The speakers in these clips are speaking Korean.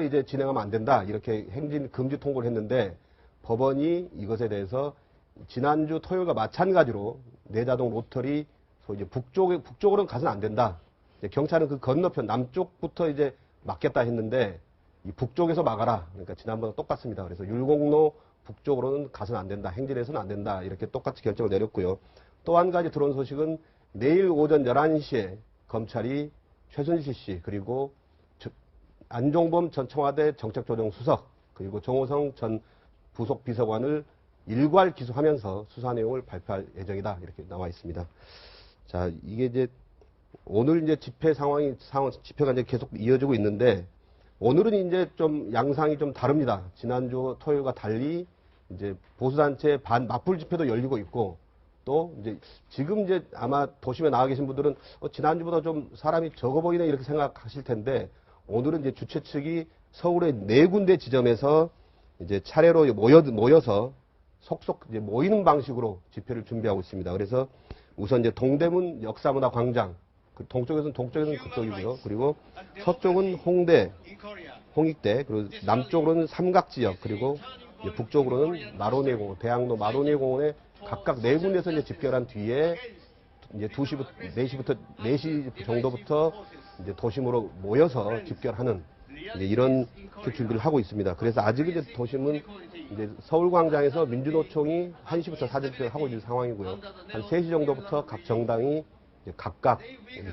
이제 진행하면 안 된다 이렇게 행진 금지 통보를 했는데 법원이 이것에 대해서 지난주 토요일과 마찬가지로 내자동 로터리 이제 북쪽으로는 가서는 안 된다. 이제 경찰은 그 건너편 남쪽부터 이제 막겠다 했는데 이 북쪽에서 막아라. 그러니까 지난번과 똑같습니다. 그래서 율곡로 북쪽으로는 가서는 안 된다. 행진해서는 안 된다. 이렇게 똑같이 결정을 내렸고요. 또 한 가지 들어온 소식은 내일 오전 11시에 검찰이 최순실 씨 그리고 안종범 전 청와대 정책조정수석 그리고 정호성 전 부속 비서관을 일괄 기소하면서 수사 내용을 발표할 예정이다. 이렇게 나와 있습니다. 자, 이게 이제 오늘 이제 집회가 이제 계속 이어지고 있는데 오늘은 이제 좀 양상이 좀 다릅니다. 지난주 토요일과 달리 이제 보수단체 맞불 집회도 열리고 있고 또 이제 지금 이제 아마 도심에 나와 계신 분들은 지난주보다 좀 사람이 적어 보이네 이렇게 생각하실 텐데 오늘은 이제 주최 측이 서울의 4군데 지점에서 이제 차례로 모여서 속속 이제 모이는 방식으로 집회를 준비하고 있습니다. 그래서 우선 이제 동대문 역사문화광장, 동쪽에서는 그쪽이고요. 그리고 서쪽은 홍대, 홍익대, 그리고 남쪽으로는 삼각지역, 그리고 이제 북쪽으로는 마로니에공원, 대학로 마로니에공원에 각각 4군데서 이제 집결을 한 뒤에 이제 4시 정도부터 이제 도심으로 모여서 집결하는 이제 이런 준비를 하고 있습니다. 그래서 아직은 이제 도심은 이제 서울광장에서 민주노총이 1시부터 사전집회를 하고 있는 상황이고요. 한 3시 정도부터 각 정당이 이제 각각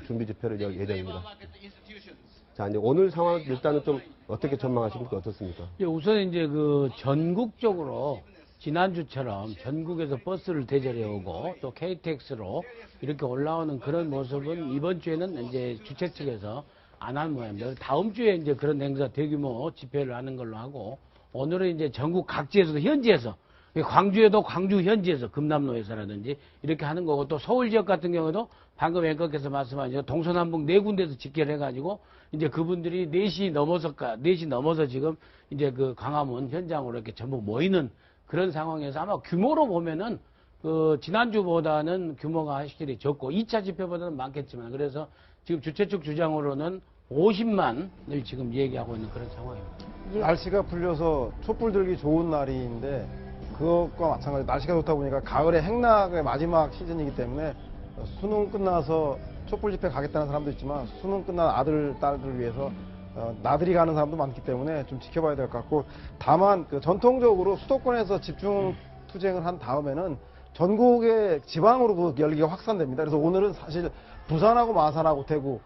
준비 집회를 열 예정입니다. 자, 이제 오늘 상황 일단은 좀 어떻게 전망하십니까? 어떻습니까? 우선 이제 그 전국적으로 지난주처럼 전국에서 버스를 대절해 오고 또 KTX로 이렇게 올라오는 그런 모습은 이번 주에는 이제 주최 측에서 안 한 모양입니다. 다음 주에 이제 그런 행사 대규모 집회를 하는 걸로 하고 오늘은 이제 전국 각지에서도 현지에서 광주에도 광주 현지에서 금남로에서라든지 이렇게 하는 거고 또 서울 지역 같은 경우도 방금 앵커께서 말씀하신 동서남북 4군데에서 집결을 해가지고 이제 그분들이 4시 넘어서 지금 이제 그 광화문 현장으로 이렇게 전부 모이는 그런 상황에서 아마 규모로 보면은 그 지난주보다는 규모가 확실히 적고 2차 집회보다는 많겠지만 그래서 지금 주최 측 주장으로는 50만을 지금 얘기하고 있는 그런 상황입니다. 날씨가 풀려서 촛불 들기 좋은 날인데 그것과 마찬가지로 날씨가 좋다 보니까 가을에 행락의 마지막 시즌이기 때문에 수능 끝나서 촛불 집회 가겠다는 사람도 있지만 수능 끝난 아들, 딸들 위해서 나들이 가는 사람도 많기 때문에 좀 지켜봐야 될 것 같고 다만 그 전통적으로 수도권에서 집중 투쟁을 한 다음에는 전국의 지방으로 그 열기가 확산됩니다. 그래서 오늘은 사실 부산하고 마산하고 대구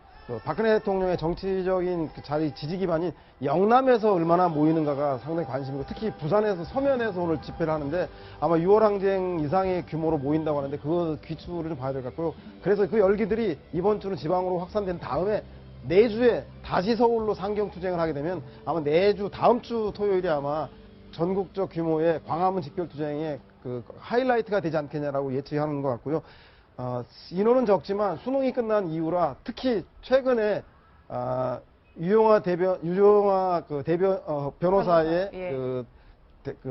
박근혜 대통령의 정치적인 그 자리 지지 기반인 영남에서 얼마나 모이는가가 상당히 관심이고 특히 부산에서 서면에서 오늘 집회를 하는데 아마 6월 항쟁 이상의 규모로 모인다고 하는데 그 귀추를 좀 봐야 될 것 같고요. 그래서 그 열기들이 이번 주는 지방으로 확산된 다음에 내주에 다시 서울로 상경투쟁을 하게 되면 아마 내주 다음 주 토요일에 아마 전국적 규모의 광화문 집결투쟁의 그 하이라이트가 되지 않겠냐라고 예측하는 것 같고요. 인원은 적지만 수능이 끝난 이후라 특히 최근에 유영아 변호사의 그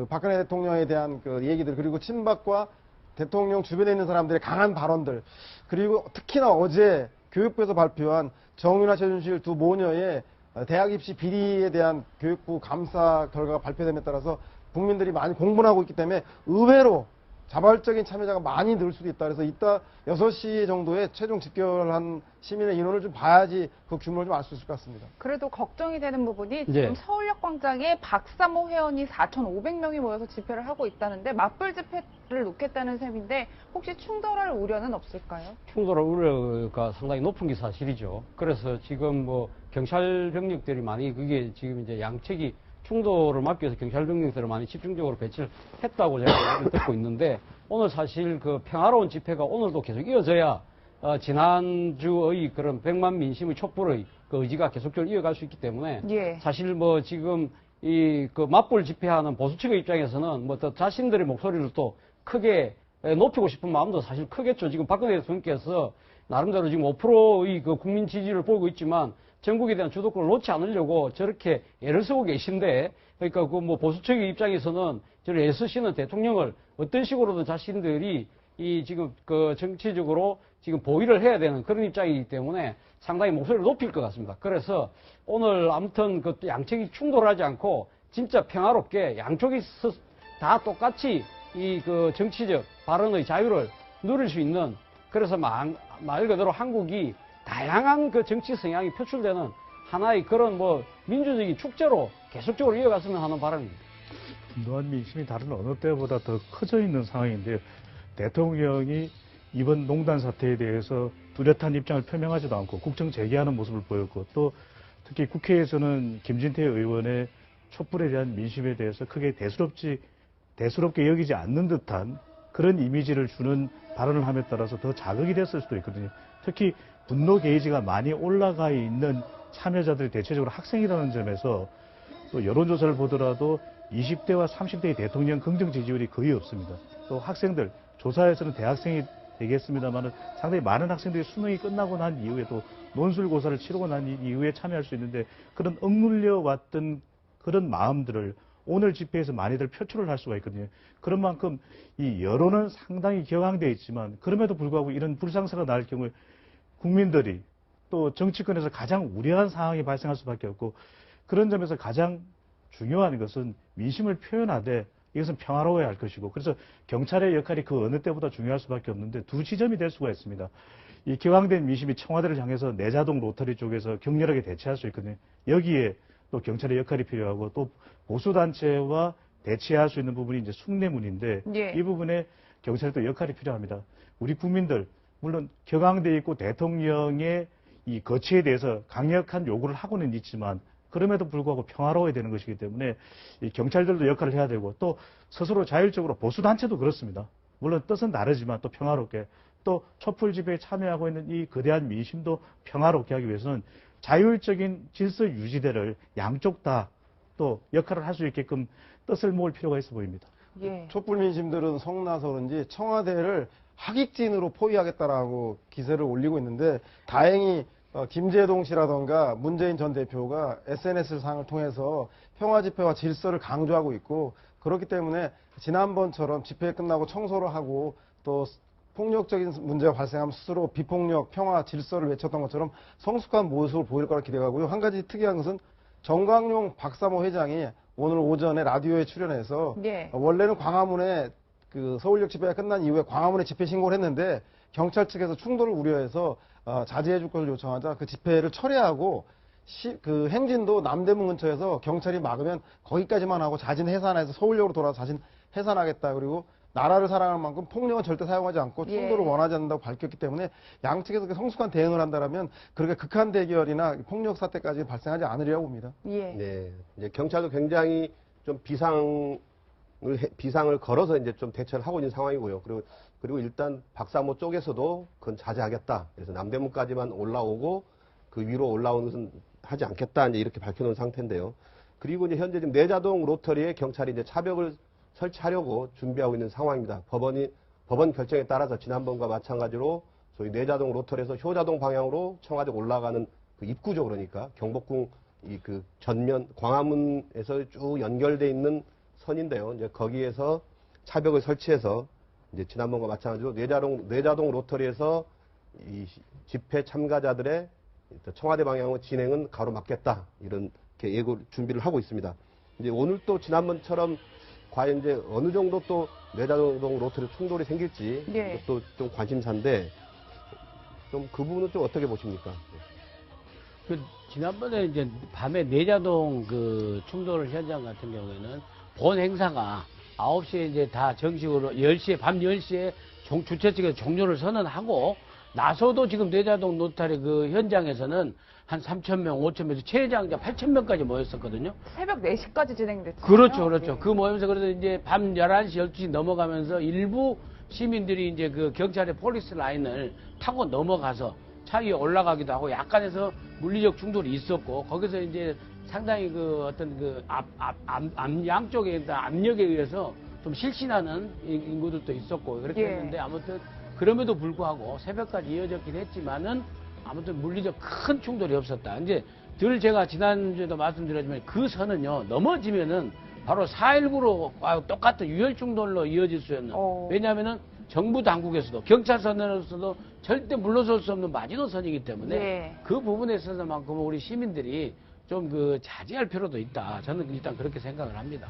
박근혜 대통령에 대한 그 얘기들 그리고 친박과 대통령 주변에 있는 사람들의 강한 발언들 그리고 특히나 어제 교육부에서 발표한 정윤아 최순실 두 모녀의 대학 입시 비리에 대한 교육부 감사 결과가 발표됨에 따라서 국민들이 많이 공분하고 있기 때문에 의외로 자발적인 참여자가 많이 늘 수도 있다. 그래서 이따 6시 정도에 최종 집결한 시민의 인원을 좀 봐야지 그 규모를 좀 알 수 있을 것 같습니다. 그래도 걱정이 되는 부분이 지금 서울역 광장에 박사모 회원이 4,500명이 모여서 집회를 하고 있다는데 맞불 집회를 놓겠다는 셈인데 혹시 충돌할 우려는 없을까요? 충돌할 우려가 상당히 높은 게 사실이죠. 그래서 지금 뭐 경찰 병력들이 많이 그게 지금 이제 양측이 충돌을 막기 위해서 경찰 병력들을 많이 집중적으로 배치를 했다고 제가 얘기를 듣고 있는데 오늘 사실 그 평화로운 집회가 오늘도 계속 이어져야 지난주의 그런 100만 민심의 촛불의 그 의지가 계속적으로 이어갈 수 있기 때문에 사실 뭐 지금 이 그 맞불 집회하는 보수 측의 입장에서는 뭐 더 자신들의 목소리를 또 크게 높이고 싶은 마음도 사실 크겠죠. 지금 박근혜 대통령께서 나름대로 지금 5%의 그 국민 지지를 보이고 있지만 전국에 대한 주도권을 놓지 않으려고 저렇게 애를 쓰고 계신데, 그러니까 그 뭐 보수 측의 입장에서는 저를 애쓰시는 대통령을 어떤 식으로든 자신들이 이 지금 그 정치적으로 지금 보위를 해야 되는 그런 입장이기 때문에 상당히 목소리를 높일 것 같습니다. 그래서 오늘 아무튼 그 양측이 충돌하지 않고 진짜 평화롭게 양쪽이 다 똑같이 이 그 정치적 발언의 자유를 누릴 수 있는, 그래서 말 그대로 한국이 다양한 그 정치 성향이 표출되는 하나의 그런 뭐 민주적인 축제로 계속적으로 이어갔으면 하는 바람입니다. 분노한 민심이 다른 어느 때보다 더 커져 있는 상황인데요. 대통령이 이번 농단 사태에 대해서 뚜렷한 입장을 표명하지도 않고 국정 재개하는 모습을 보였고, 또 특히 국회에서는 김진태 의원의 촛불에 대한 민심에 대해서 크게 대수롭게 여기지 않는 듯한 그런 이미지를 주는 발언을 함에 따라서 더 자극이 됐을 수도 있거든요. 특히 분노 게이지가 많이 올라가 있는 참여자들이 대체적으로 학생이라는 점에서 또 여론조사를 보더라도 20대와 30대의 대통령 긍정 지지율이 거의 없습니다. 또 학생들, 조사에서는 대학생이 되겠습니다만 상당히 많은 학생들이 수능이 끝나고 난 이후에 또 논술고사를 치르고 난 이후에 참여할 수 있는데, 그런 억눌려 왔던 그런 마음들을 오늘 집회에서 많이들 표출을 할 수가 있거든요. 그런 만큼 이 여론은 상당히 격앙되어 있지만, 그럼에도 불구하고 이런 불상사가 날 경우에 국민들이 또 정치권에서 가장 우려한 상황이 발생할 수밖에 없고, 그런 점에서 가장 중요한 것은 민심을 표현하되 이것은 평화로워야 할 것이고, 그래서 경찰의 역할이 그 어느 때보다 중요할 수밖에 없는데, 두 지점이 될 수가 있습니다. 이 격앙된 민심이 청와대를 향해서 내자동 로터리 쪽에서 격렬하게 대치할 수 있거든요. 여기에 또 경찰의 역할이 필요하고, 또 보수단체와 대치할 수 있는 부분이 이제 숭례문인데, 예. 이 부분에 경찰도 역할이 필요합니다. 우리 국민들, 물론 격앙돼 있고 대통령의 이 거취에 대해서 강력한 요구를 하고는 있지만, 그럼에도 불구하고 평화로워야 되는 것이기 때문에 이 경찰들도 역할을 해야 되고, 또 스스로 자율적으로 보수단체도 그렇습니다. 물론 뜻은 다르지만 또 평화롭게, 또 촛불 집회에 참여하고 있는 이 거대한 민심도 평화롭게 하기 위해서는 자율적인 질서 유지대를 양쪽 다 또 역할을 할 수 있게끔 뜻을 모을 필요가 있어 보입니다. 예. 촛불 민심들은 성나서 그런지 청와대를 하객진으로 포위하겠다라고 기세를 올리고 있는데, 다행히 김재동 씨라던가 문재인 전 대표가 SNS상을 통해서 평화 집회와 질서를 강조하고 있고, 그렇기 때문에 지난번처럼 집회 끝나고 청소를 하고 또 폭력적인 문제가 발생하면 스스로 비폭력, 평화, 질서를 외쳤던 것처럼 성숙한 모습을 보일 거라 기대하고요. 한 가지 특이한 것은 정광용 박사모 회장이 오늘 오전에 라디오에 출연해서 예. 원래는 광화문에 그 서울역 집회가 끝난 이후에 광화문에 집회 신고를 했는데, 경찰 측에서 충돌을 우려해서 자제해 줄 것을 요청하자 그 집회를 철회하고 그 행진도 남대문 근처에서 경찰이 막으면 거기까지만 하고 자진 해산해서 서울역으로 돌아서 자진 해산하겠다. 그리고 나라를 사랑하는 만큼 폭력은 절대 사용하지 않고 충돌을 예. 원하지 않는다고 밝혔기 때문에, 양측에서 성숙한 대응을 한다면 그렇게 극한 대결이나 폭력 사태까지 발생하지 않으리라고 봅니다. 예. 네. 이제 경찰도 굉장히 좀 비상을 걸어서 이제 좀 대처를 하고 있는 상황이고요. 그리고 일단 박사모 쪽에서도 그건 자제하겠다. 그래서 남대문까지만 올라오고 그 위로 올라오는 것은 하지 않겠다. 이제 이렇게 밝혀놓은 상태인데요. 그리고 이제 현재 지금 내자동 로터리에 경찰이 이제 차벽을 설치하려고 준비하고 있는 상황입니다. 법원 결정에 따라서 지난번과 마찬가지로 소위 내자동 로터리에서 효자동 방향으로 청와대 올라가는 그 입구죠. 그러니까 경복궁 이 그 전면 광화문에서 쭉 연결돼 있는 선인데요. 이제 거기에서 차벽을 설치해서 이제 지난번과 마찬가지로 내자동 로터리에서 이 집회 참가자들의 청와대 방향으로 진행은 가로막겠다. 이런 예고 준비를 하고 있습니다. 이제 오늘 또 지난번처럼 과연 이제 어느 정도 또 내자동 로터리 충돌이 생길지 예. 또 좀 관심사인데, 좀 그 부분은 좀 어떻게 보십니까? 그 지난번에 이제 밤에 내자동 그 충돌 현장 같은 경우에는 본 행사가 9시에 이제 다 정식으로 10시에 밤 10시에 주최 측에서 종료를 선언하고 나서도 지금 내자동 로터리 그 현장에서는 한 3,000명, 5,000명, 최장자 8,000명까지 모였었거든요. 새벽 4시까지 진행됐죠. 그렇죠, 그렇죠. 그 모임에서 그래서 이제 밤 11시, 12시 넘어가면서 일부 시민들이 이제 그 경찰의 폴리스 라인을 타고 넘어가서 차 위에 올라가기도 하고 약간에서 물리적 충돌이 있었고, 거기서 이제 상당히 그 어떤 그 양쪽에 압력에 의해서 좀 실신하는 인구들도 있었고, 그렇게 예. 했는데 아무튼 그럼에도 불구하고 새벽까지 이어졌긴 했지만은 아무튼 물리적 큰 충돌이 없었다. 이제 제가 지난주에도 말씀드렸지만 그 선은요, 넘어지면은 바로 4.19로 똑같은 유혈 충돌로 이어질 수 있는. 왜냐하면은 정부 당국에서도 경찰선으로서도 절대 물러설 수 없는 마지노선이기 때문에 예. 그 부분에 있어서만큼 우리 시민들이 좀 그 자제할 필요도 있다. 저는 일단 그렇게 생각을 합니다.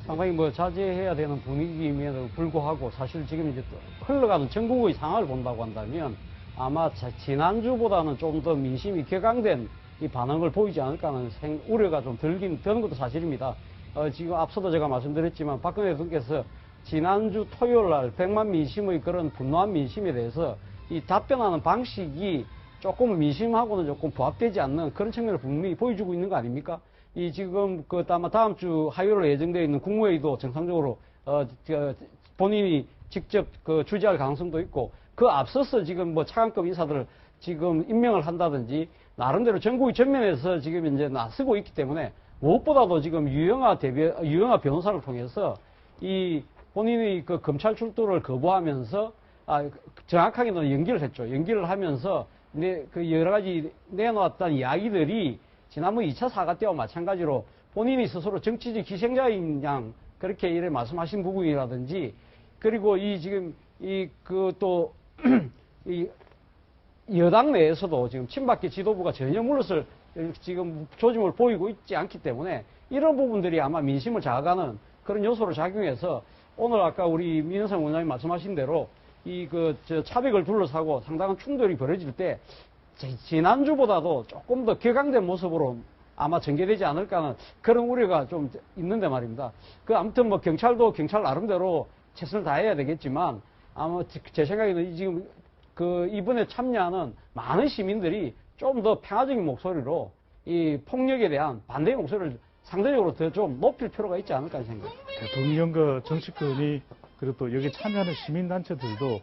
상당히 뭐 자제해야 되는 분위기임에도 불구하고 사실 지금 이제 또 흘러가는 전국의 상황을 본다고 한다면 아마 지난주보다는 좀 더 민심이 격앙된 이 반응을 보이지 않을까 하는 우려가 좀 들긴 드는 것도 사실입니다. 지금 앞서도 제가 말씀드렸지만 박근혜 대통령께서 지난주 토요일 날 100만 민심의 그런 분노한 민심에 대해서 이 답변하는 방식이 조금 민심하고는 조금 부합되지 않는 그런 측면을 분명히 보여주고 있는 거 아닙니까? 이 지금 아마 다음 주 화요일로 예정되어 있는 국무회의도 정상적으로 본인이 직접 주재할 가능성도 있고 그 앞서서 지금 뭐 차관급 인사들을 지금 임명을 한다든지 나름대로 전국의 전면에서 지금 이제 나서고 있기 때문에 무엇보다도 지금 유영하 변호사를 통해서 이 본인의 그 검찰 출두를 거부하면서 정확하게는 연기를 했죠. 연기를 하면서 그 여러 가지 내놓았던 이야기들이 지난번 2차 사과 때와 마찬가지로 본인이 스스로 정치적 희생자인 양 그렇게 이래 말씀하신 부분이라든지 그리고 이 지금 이 여당 내에서도 지금 친박계 지도부가 전혀 물러설 지금 조짐을 보이고 있지 않기 때문에 이런 부분들이 아마 민심을 자극하는 그런 요소로 작용해서 오늘 아까 우리 민영상 원장님 말씀하신 대로 차벽을 둘러싸고 상당한 충돌이 벌어질 때 지난주보다도 조금 더 격앙된 모습으로 아마 전개되지 않을까 하는 그런 우려가 좀 있는데 말입니다. 아무튼 뭐 경찰도 경찰 나름대로 최선을 다해야 되겠지만 아마 제 생각에는 지금 이번에 참여하는 많은 시민들이 좀 더 평화적인 목소리로 이 폭력에 대한 반대의 목소리를 상대적으로 더 좀 높일 필요가 있지 않을까 하는 생각. 대통령과 정치권이 그리고 또 여기 참여하는 시민단체들도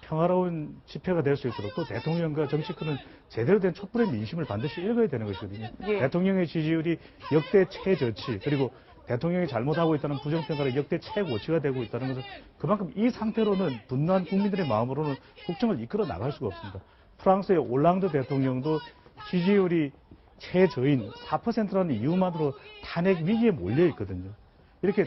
평화로운 집회가 될 수 있도록 또 대통령과 정치권은 제대로 된 촛불의 민심을 반드시 읽어야 되는 것이거든요. 예. 대통령의 지지율이 역대 최저치 그리고 대통령이 잘못하고 있다는 부정평가가 역대 최고치가 되고 있다는 것은 그만큼 이 상태로는 분노한 국민들의 마음으로는 국정을 이끌어 나갈 수가 없습니다. 프랑스의 올랑드 대통령도 지지율이 최저인 4%라는 이유만으로 탄핵 위기에 몰려 있거든요. 이렇게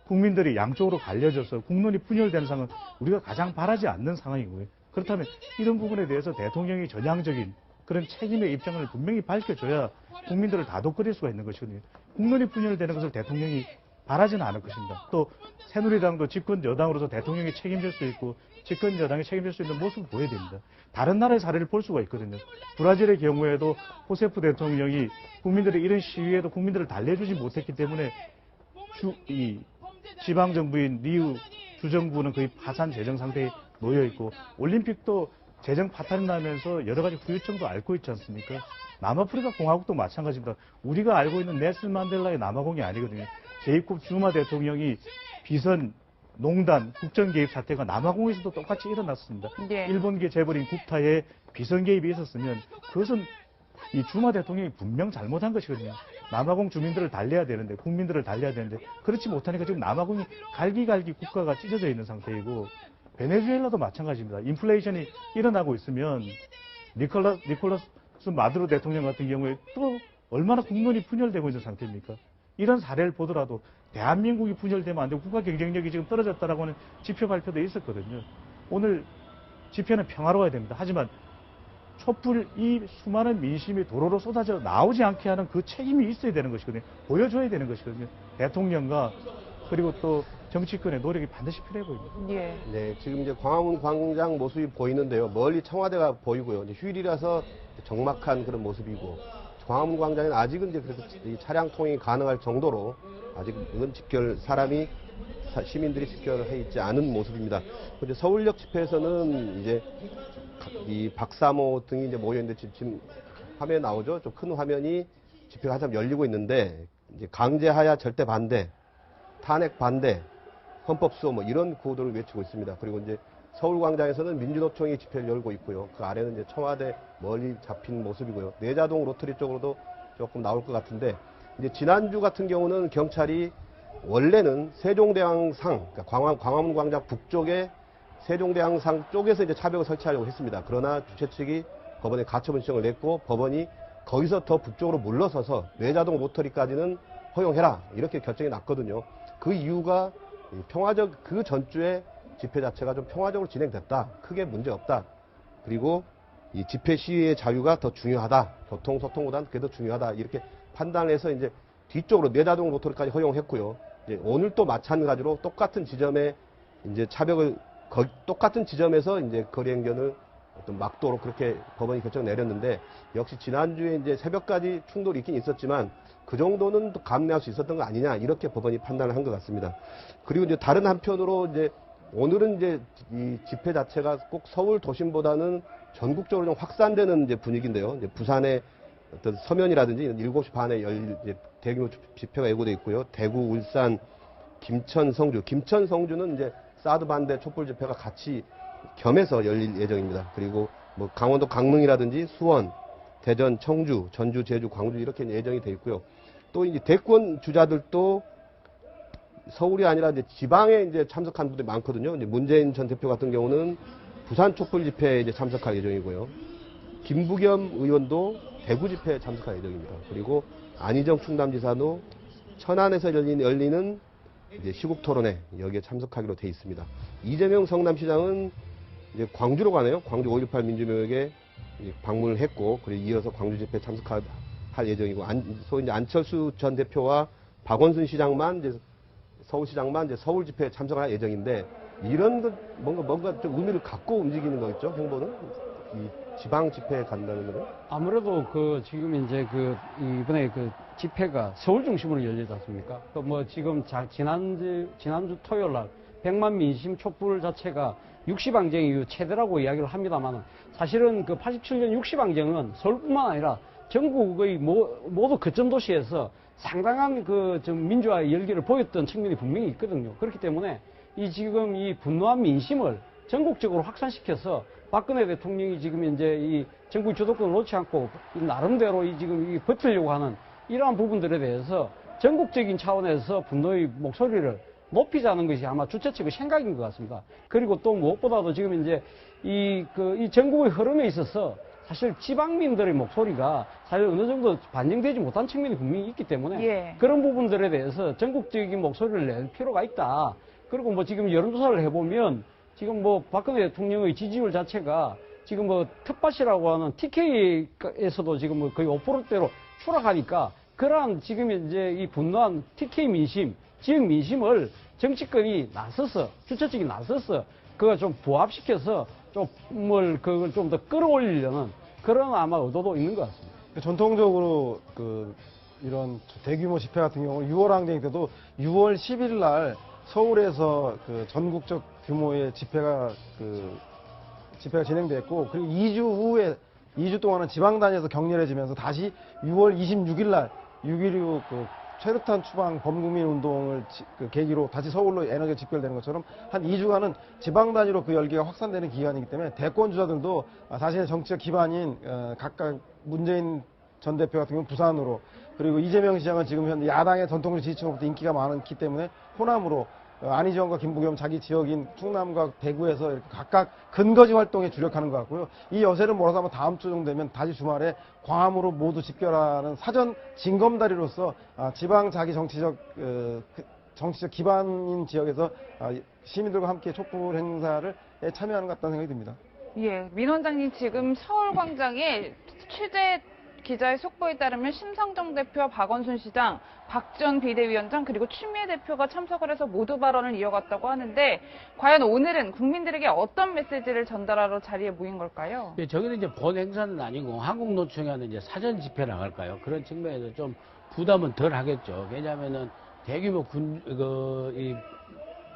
국민들이 양쪽으로 갈려져서 국론이 분열되는 상황은 우리가 가장 바라지 않는 상황이고요. 그렇다면 이런 부분에 대해서 대통령이 전향적인 그런 책임의 입장을 분명히 밝혀줘야 국민들을 다독거릴 수가 있는 것이거든요. 국론이 분열되는 것을 대통령이 바라지는 않을 것입니다. 또 새누리당도 집권 여당으로서 대통령이 책임질 수 있고 집권 여당이 책임질 수 있는 모습을 보여야 됩니다. 다른 나라의 사례를 볼 수가 있거든요. 브라질의 경우에도 호세프 대통령이 국민들의 이런 시위에도 국민들을 달래주지 못했기 때문에 지방정부인 리우 주정부는 거의 파산 재정 상태에 놓여 있고 올림픽도 재정 파탄이 나면서 여러 가지 후유증도 앓고 있지 않습니까? 남아프리카 공화국도 마찬가지입니다. 우리가 알고 있는 넬슨 만델라의 남아공이 아니거든요. 제이콥 주마 대통령이 비선, 농단, 국정 개입 사태가 남아공에서도 똑같이 일어났습니다. 예. 일본계 재벌인 국타에 비선 개입이 있었으면 그것은 이 주마 대통령이 분명 잘못한 것이거든요. 남아공 주민들을 달래야 되는데, 국민들을 달래야 되는데 그렇지 못하니까 지금 남아공이 갈기갈기 국가가 찢어져 있는 상태이고 베네수엘라도 마찬가지입니다. 인플레이션이 일어나고 있으면 니콜라스 마두로 대통령 같은 경우에 또 얼마나 국론이 분열되고 있는 상태입니까? 이런 사례를 보더라도 대한민국이 분열되면 안 되고 국가 경쟁력이 지금 떨어졌다라고 하는 지표 발표도 있었거든요. 오늘 집회는 평화로워야 됩니다. 하지만 촛불 이 수많은 민심이 도로로 쏟아져 나오지 않게 하는 그 책임이 있어야 되는 것이거든요. 보여줘야 되는 것이거든요. 대통령과 그리고 또 정치권의 노력이 반드시 필요해 보입니다. 예. 네, 지금 이제 광화문 광장 모습이 보이는데요. 멀리 청와대가 보이고요. 이제 휴일이라서 적막한 그런 모습이고, 광화문 광장에는 아직은 이제 그래서 이 차량 통행이 가능할 정도로 아직은 시민들이 집결해 있지 않은 모습입니다. 이제 서울역 집회에서는 이제 이 박사모 등이 이제 모여 있는데 지금 화면에 나오죠. 좀 큰 화면이 집회가 한참 열리고 있는데, 이제 강제하야 절대 반대, 탄핵 반대, 헌법 수호 뭐 이런 구호들을 외치고 있습니다. 그리고 이제 서울광장에서는 민주노총이 집회를 열고 있고요. 그 아래는 이제 청와대 멀리 잡힌 모습이고요. 내자동 로터리 쪽으로도 조금 나올 것 같은데, 이제 지난주 같은 경우는 경찰이 원래는 세종대왕상, 그러니까 광화문 광장 북쪽에 세종대왕상 쪽에서 이제 차벽을 설치하려고 했습니다. 그러나 주최 측이 법원에 가처분 신청을 냈고, 법원이 거기서 더 북쪽으로 물러서서 내자동 로터리까지는 허용해라, 이렇게 결정이 났거든요. 그 이유가 평화적 그 전주에 집회 자체가 좀 평화적으로 진행됐다. 크게 문제 없다. 그리고 이 집회 시위의 자유가 더 중요하다. 교통 소통보다는 그게 더 중요하다. 이렇게 판단해서 이제 뒤쪽으로 내자동 로터리까지 허용했고요. 이제 오늘 또 마찬가지로 똑같은 지점에 이제 차벽을 똑같은 지점에서 이제 거리행전을 어떤 막도로 그렇게 법원이 결정 내렸는데 역시 지난주에 이제 새벽까지 충돌이 있긴 있었지만 그 정도는 또 감내할 수 있었던 거 아니냐 이렇게 법원이 판단을 한 것 같습니다. 그리고 이제 다른 한편으로 이제 오늘은 이제 이 집회 자체가 꼭 서울 도심보다는 전국적으로 좀 확산되는 이제 분위기인데요. 이제 부산의 어떤 서면이라든지 7시 반에 열릴 이제 대규모 집회가 예고돼 있고요. 대구, 울산, 김천, 성주. 김천, 성주는 이제 사드 반대 촛불 집회가 같이 겸해서 열릴 예정입니다. 그리고 뭐 강원도 강릉이라든지 수원, 대전, 청주, 전주, 제주, 광주 이렇게 예정이 돼 있고요. 또 이제 대권 주자들도 서울이 아니라 이제 지방에 이제 참석한 분들이 많거든요. 이제 문재인 전 대표 같은 경우는 부산 촛불 집회에 이제 참석할 예정이고요. 김부겸 의원도 대구 집회에 참석할 예정입니다. 그리고 안희정 충남지사도 천안에서 열리는 이제 시국 토론회 여기에 참석하기로 돼 있습니다. 이재명 성남시장은 이제 광주로 가네요. 광주 5.18 민주묘역에 방문을 했고, 그리고 이어서 광주 집회에 참석할 예정이고, 소위 이제 안철수 전 대표와 박원순 시장만 이제 서울시장만 이제 서울 집회에 참석할 예정인데, 이런 것 뭔가 좀 의미를 갖고 움직이는 거겠죠, 행보는? 이 지방 집회에 간다는 거는? 아무래도 지금 이제 이번에 집회가 서울 중심으로 열리지 않습니까? 지금 지난주 토요일 날 100만 민심 촛불 자체가 60항쟁 이후 최대라고 이야기를 합니다만 사실은 87년 60항쟁은 서울뿐만 아니라 전국의 모두 거점 도시에서 상당한 좀 민주화의 열기를 보였던 측면이 분명히 있거든요. 그렇기 때문에 지금 이 분노한 민심을 전국적으로 확산시켜서 박근혜 대통령이 지금 이제 이 정부 주도권을 놓지 않고 나름대로 지금 버티려고 하는 이러한 부분들에 대해서 전국적인 차원에서 분노의 목소리를 높이자는 것이 아마 주최 측의 생각인 것 같습니다. 그리고 또 무엇보다도 지금 이제 이 전국의 흐름에 있어서 사실 지방민들의 목소리가 사실 어느 정도 반영되지 못한 측면이 분명히 있기 때문에 예. 그런 부분들에 대해서 전국적인 목소리를 낼 필요가 있다. 그리고 지금 여론조사를 해보면 지금 박근혜 대통령의 지지율 자체가 지금 텃밭이라고 하는 TK에서도 지금 거의 5%대로 추락하니까 그러한 지금 이제 이 분노한 TK 민심, 지역 민심을 정치권이 나서서, 주최 측이 나서서 그걸 좀 부합시켜서 그걸 좀 더 끌어올리려는 그런 아마 의도도 있는 것 같습니다. 전통적으로 이런 대규모 집회 같은 경우는 6월 항쟁 때도 6월 10일 날 서울에서 전국적 규모의 집회가 진행됐고, 그리고 2주 후에 2주 동안은 지방 단위에서 격렬해지면서 다시 6월 26일 날 6.16 최루탄 추방 범국민 운동을 계기로 다시 서울로 에너지가 집결되는 것처럼 한 2주간은 지방 단위로 그 열기가 확산되는 기간이기 때문에 대권 주자들도 자신의 정치적 기반인 각각 문재인 전 대표 같은 경우는 부산으로, 그리고 이재명 시장은 지금 현재 야당의 전통적 지지층으로부터 인기가 많기 때문에 호남으로, 안희정과 김부겸 자기 지역인 충남과 대구에서 이렇게 각각 근거지 활동에 주력하는 것 같고요. 이 여세를 몰아서 아마 다음 주 정도 되면 다시 주말에 광화문으로 모두 집결하는 사전 징검다리로서 지방 자기 정치적 기반인 지역에서 시민들과 함께 촛불 행사를 참여하는 것 같다는 생각이 듭니다. 예, 민 원장님 지금 서울광장에 취재 기자의 속보에 따르면 심상정 대표와 박원순 시장, 박 전 비대위원장 그리고 추미애 대표가 참석을 해서 모두 발언을 이어갔다고 하는데 과연 오늘은 국민들에게 어떤 메시지를 전달하러 자리에 모인 걸까요? 예, 저기는 이제 본 행사는 아니고 한국노총이 하는 이제 사전 집회라 할까요? 그런 측면에서 좀 부담은 덜 하겠죠. 왜냐하면은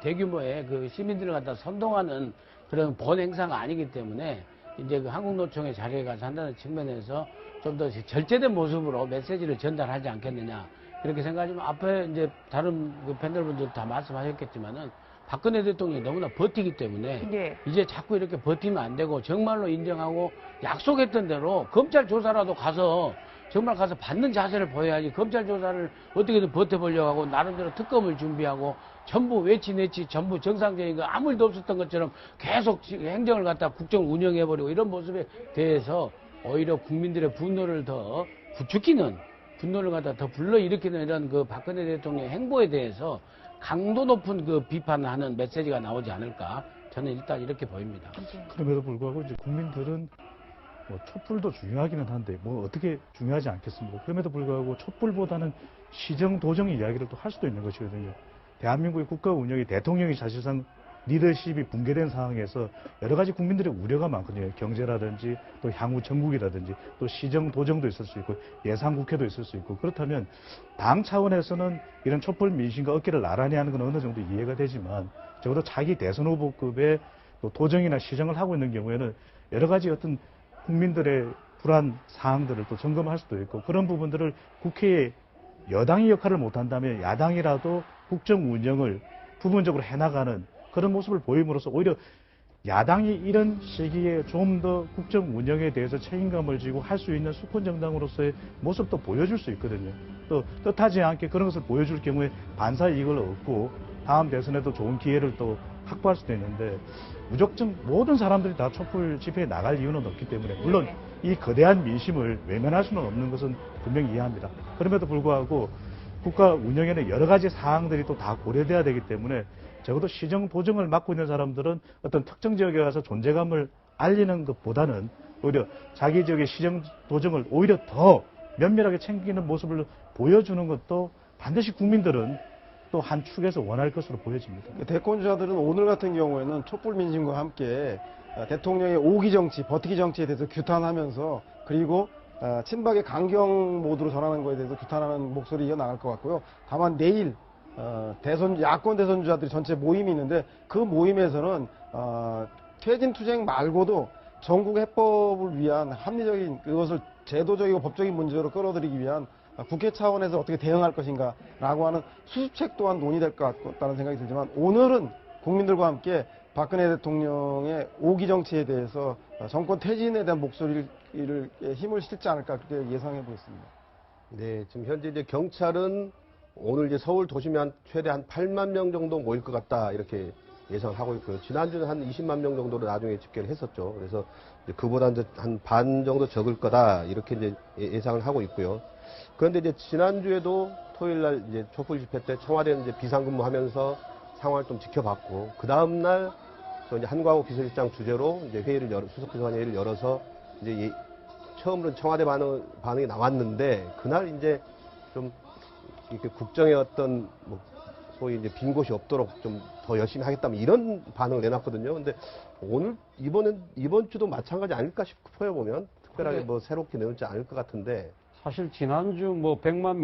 대규모의 시민들을 갖다 선동하는 그런 본 행사가 아니기 때문에 이제 한국노총의 자리에 가서 한다는 측면에서 좀 더 절제된 모습으로 메시지를 전달하지 않겠느냐 그렇게 생각하지만 앞에 이제 다른 팬들분들 다 말씀하셨겠지만은 박근혜 대통령이 너무나 버티기 때문에 예. 이제 자꾸 이렇게 버티면 안 되고 정말로 인정하고 약속했던 대로 검찰 조사라도 가서 정말 가서 받는 자세를 보여야지 검찰 조사를 어떻게든 버텨보려고 하고 나름대로 특검을 준비하고 전부 외치내치 전부 정상적인 거 아무 일도 없었던 것처럼 계속 행정을 갖다 국정을 운영해버리고 이런 모습에 대해서 오히려 국민들의 분노를 더 부추기는 분노를 갖다 더 불러일으키는 이런 그 박근혜 대통령의 행보에 대해서 강도 높은 그 비판하는 메시지가 나오지 않을까 저는 일단 이렇게 보입니다. 그럼에도 불구하고 이제 국민들은 뭐 촛불도 중요하기는 한데 뭐 어떻게 중요하지 않겠습니까? 그럼에도 불구하고 촛불보다는 시정 도정 이야기를 또 할 수도 있는 것이거든요. 대한민국의 국가 운영이 대통령이 사실상 리더십이 붕괴된 상황에서 여러 가지 국민들의 우려가 많거든요. 경제라든지 또 향후 정국이라든지 또 시정 도정도 있을 수 있고 예상국회도 있을 수 있고 그렇다면 당 차원에서는 이런 촛불 민심과 어깨를 나란히 하는 건 어느 정도 이해가 되지만 적어도 차기 대선 후보급의 또 도정이나 시정을 하고 있는 경우에는 여러 가지 어떤 국민들의 불안 사항들을 또 점검할 수도 있고 그런 부분들을 국회에 여당이 역할을 못한다면 야당이라도 국정 운영을 부분적으로 해나가는 그런 모습을 보임으로써 오히려 야당이 이런 시기에 좀 더 국정 운영에 대해서 책임감을 지고 할 수 있는 수권 정당으로서의 모습도 보여줄 수 있거든요. 또 뜻하지 않게 그런 것을 보여줄 경우에 반사 이익을 얻고 다음 대선에도 좋은 기회를 또 확보할 수도 있는데 무조건 모든 사람들이 다 촛불 집회에 나갈 이유는 없기 때문에 물론 이 거대한 민심을 외면할 수는 없는 것은 분명히 이해합니다. 그럼에도 불구하고 국가 운영에는 여러 가지 사항들이 또 다 고려돼야 되기 때문에 적어도 시정 도정을 맡고 있는 사람들은 어떤 특정 지역에 가서 존재감을 알리는 것보다는 오히려 자기 지역의 시정 도정을 오히려 더 면밀하게 챙기는 모습을 보여주는 것도 반드시 국민들은 또 한 축에서 원할 것으로 보여집니다. 대권주자들은 오늘 같은 경우에는 촛불 민심과 함께 대통령의 오기 정치, 버티기 정치에 대해서 규탄하면서 그리고 친박의 강경 모드로 전하는 것에 대해서 규탄하는 목소리 이어나갈 것 같고요. 다만 내일 야권 대선주자들이 전체 모임이 있는데 그 모임에서는 퇴진 투쟁 말고도 전국 해법을 위한 합리적인 그것을 제도적이고 법적인 문제로 끌어들이기 위한 국회 차원에서 어떻게 대응할 것인가 라고 하는 수습책 또한 논의될 것 같다는 생각이 들지만 오늘은 국민들과 함께 박근혜 대통령의 오기 정치에 대해서 정권 퇴진에 대한 목소리를 힘을 실지 않을까 그렇게 예상해 보겠습니다. 네, 지금 현재 이제 경찰은 오늘 이제 서울 도심에 최대 한 8만 명 정도 모일 것 같다 이렇게 예상을 하고 있고요. 지난주는 한 20만 명 정도로 나중에 집계를 했었죠. 그래서 그보다 이제 한 반 정도 적을 거다 이렇게 이제 예상을 하고 있고요. 그런데 이제 지난주에도 토요일 날 이제 촛불 집회 때 청와대는 이제 비상근무하면서 상황을 좀 지켜봤고 그 다음 날 또 이제 한광호 비서실장 주재로 이제 수석비서관 회의를 열어서 이제 처음으로 청와대 반응이 나왔는데 그날 이제 좀 이렇게 국정의 어떤 뭐 소위 이제 빈 곳이 없도록 좀 더 열심히 하겠다면 이런 반응을 내놨거든요. 근데 이번 주도 마찬가지 아닐까 싶어요 보면 특별하게 뭐 새롭게 내놓지 않을 것 같은데. 사실 지난주 뭐 100만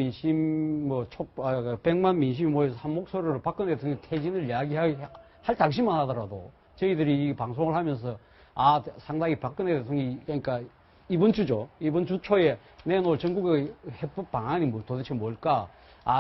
민심이 모여서 한 목소리로 박근혜 대통령 퇴진을 이야기할 당시만 하더라도 저희들이 이 방송을 하면서 상당히 박근혜 대통령이 그러니까 이번 주 초에 내놓을 전국의 해법 방안이 도대체 뭘까?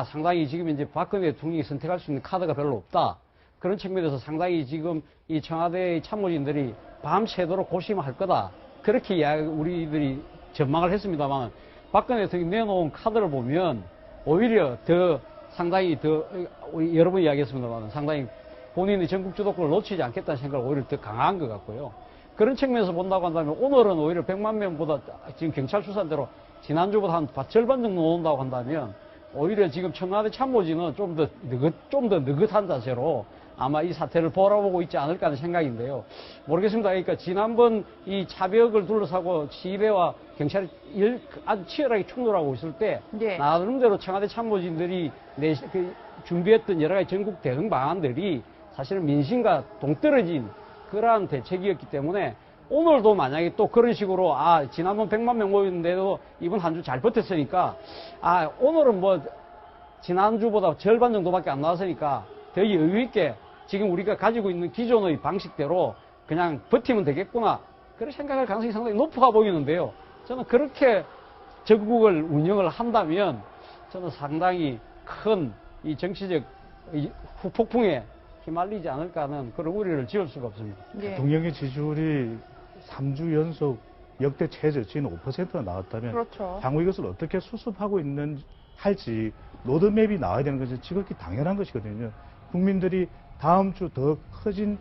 상당히 지금 이제 박근혜 대통령이 선택할 수 있는 카드가 별로 없다. 그런 측면에서 상당히 지금 이 청와대의 참모진들이 밤새도록 고심할 거다. 그렇게 우리들이 전망을 했습니다만 박근혜 대통령이 내놓은 카드를 보면 오히려 상당히 여러 번 이야기했습니다만 상당히 본인의 전국 주도권을 놓치지 않겠다는 생각을 오히려 더 강한 것 같고요. 그런 측면에서 본다고 한다면 오늘은 오히려 100만 명보다 지금 경찰 추산대로 지난주보다 한 절반 정도 나온다고 한다면 오히려 지금 청와대 참모진은 좀 더 느긋한 자세로 아마 이 사태를 바라보고 있지 않을까 하는 생각인데요. 모르겠습니다. 그러니까 지난번 이 차벽을 둘러싸고 시위대와 경찰이 아주 치열하게 충돌하고 있을 때 나름대로 청와대 참모진들이 준비했던 여러 가지 전국 대응 방안들이 사실은 민심과 동떨어진 그러한 대책이었기 때문에 오늘도 만약에 또 그런 식으로 지난번 100만 명 모였는데도 이번 한 주 잘 버텼으니까 오늘은 뭐 지난주보다 절반 정도밖에 안 나왔으니까 더 여유 있게 지금 우리가 가지고 있는 기존의 방식대로 그냥 버티면 되겠구나 그런 생각할 가능성이 상당히 높아 보이는데요. 저는 그렇게 전국을 운영을 한다면 저는 상당히 큰 이 정치적 후폭풍에 휘말리지 않을까 하는 그런 우려를 지을 수가 없습니다. 대통령의 지지율이 3주 연속 역대 최저치인 5%가 나왔다면 그렇죠. 향후 이것을 어떻게 수습하고 할지 로드맵이 나와야 되는 것이 지극히 당연한 것이거든요. 국민들이 다음 주 더 커진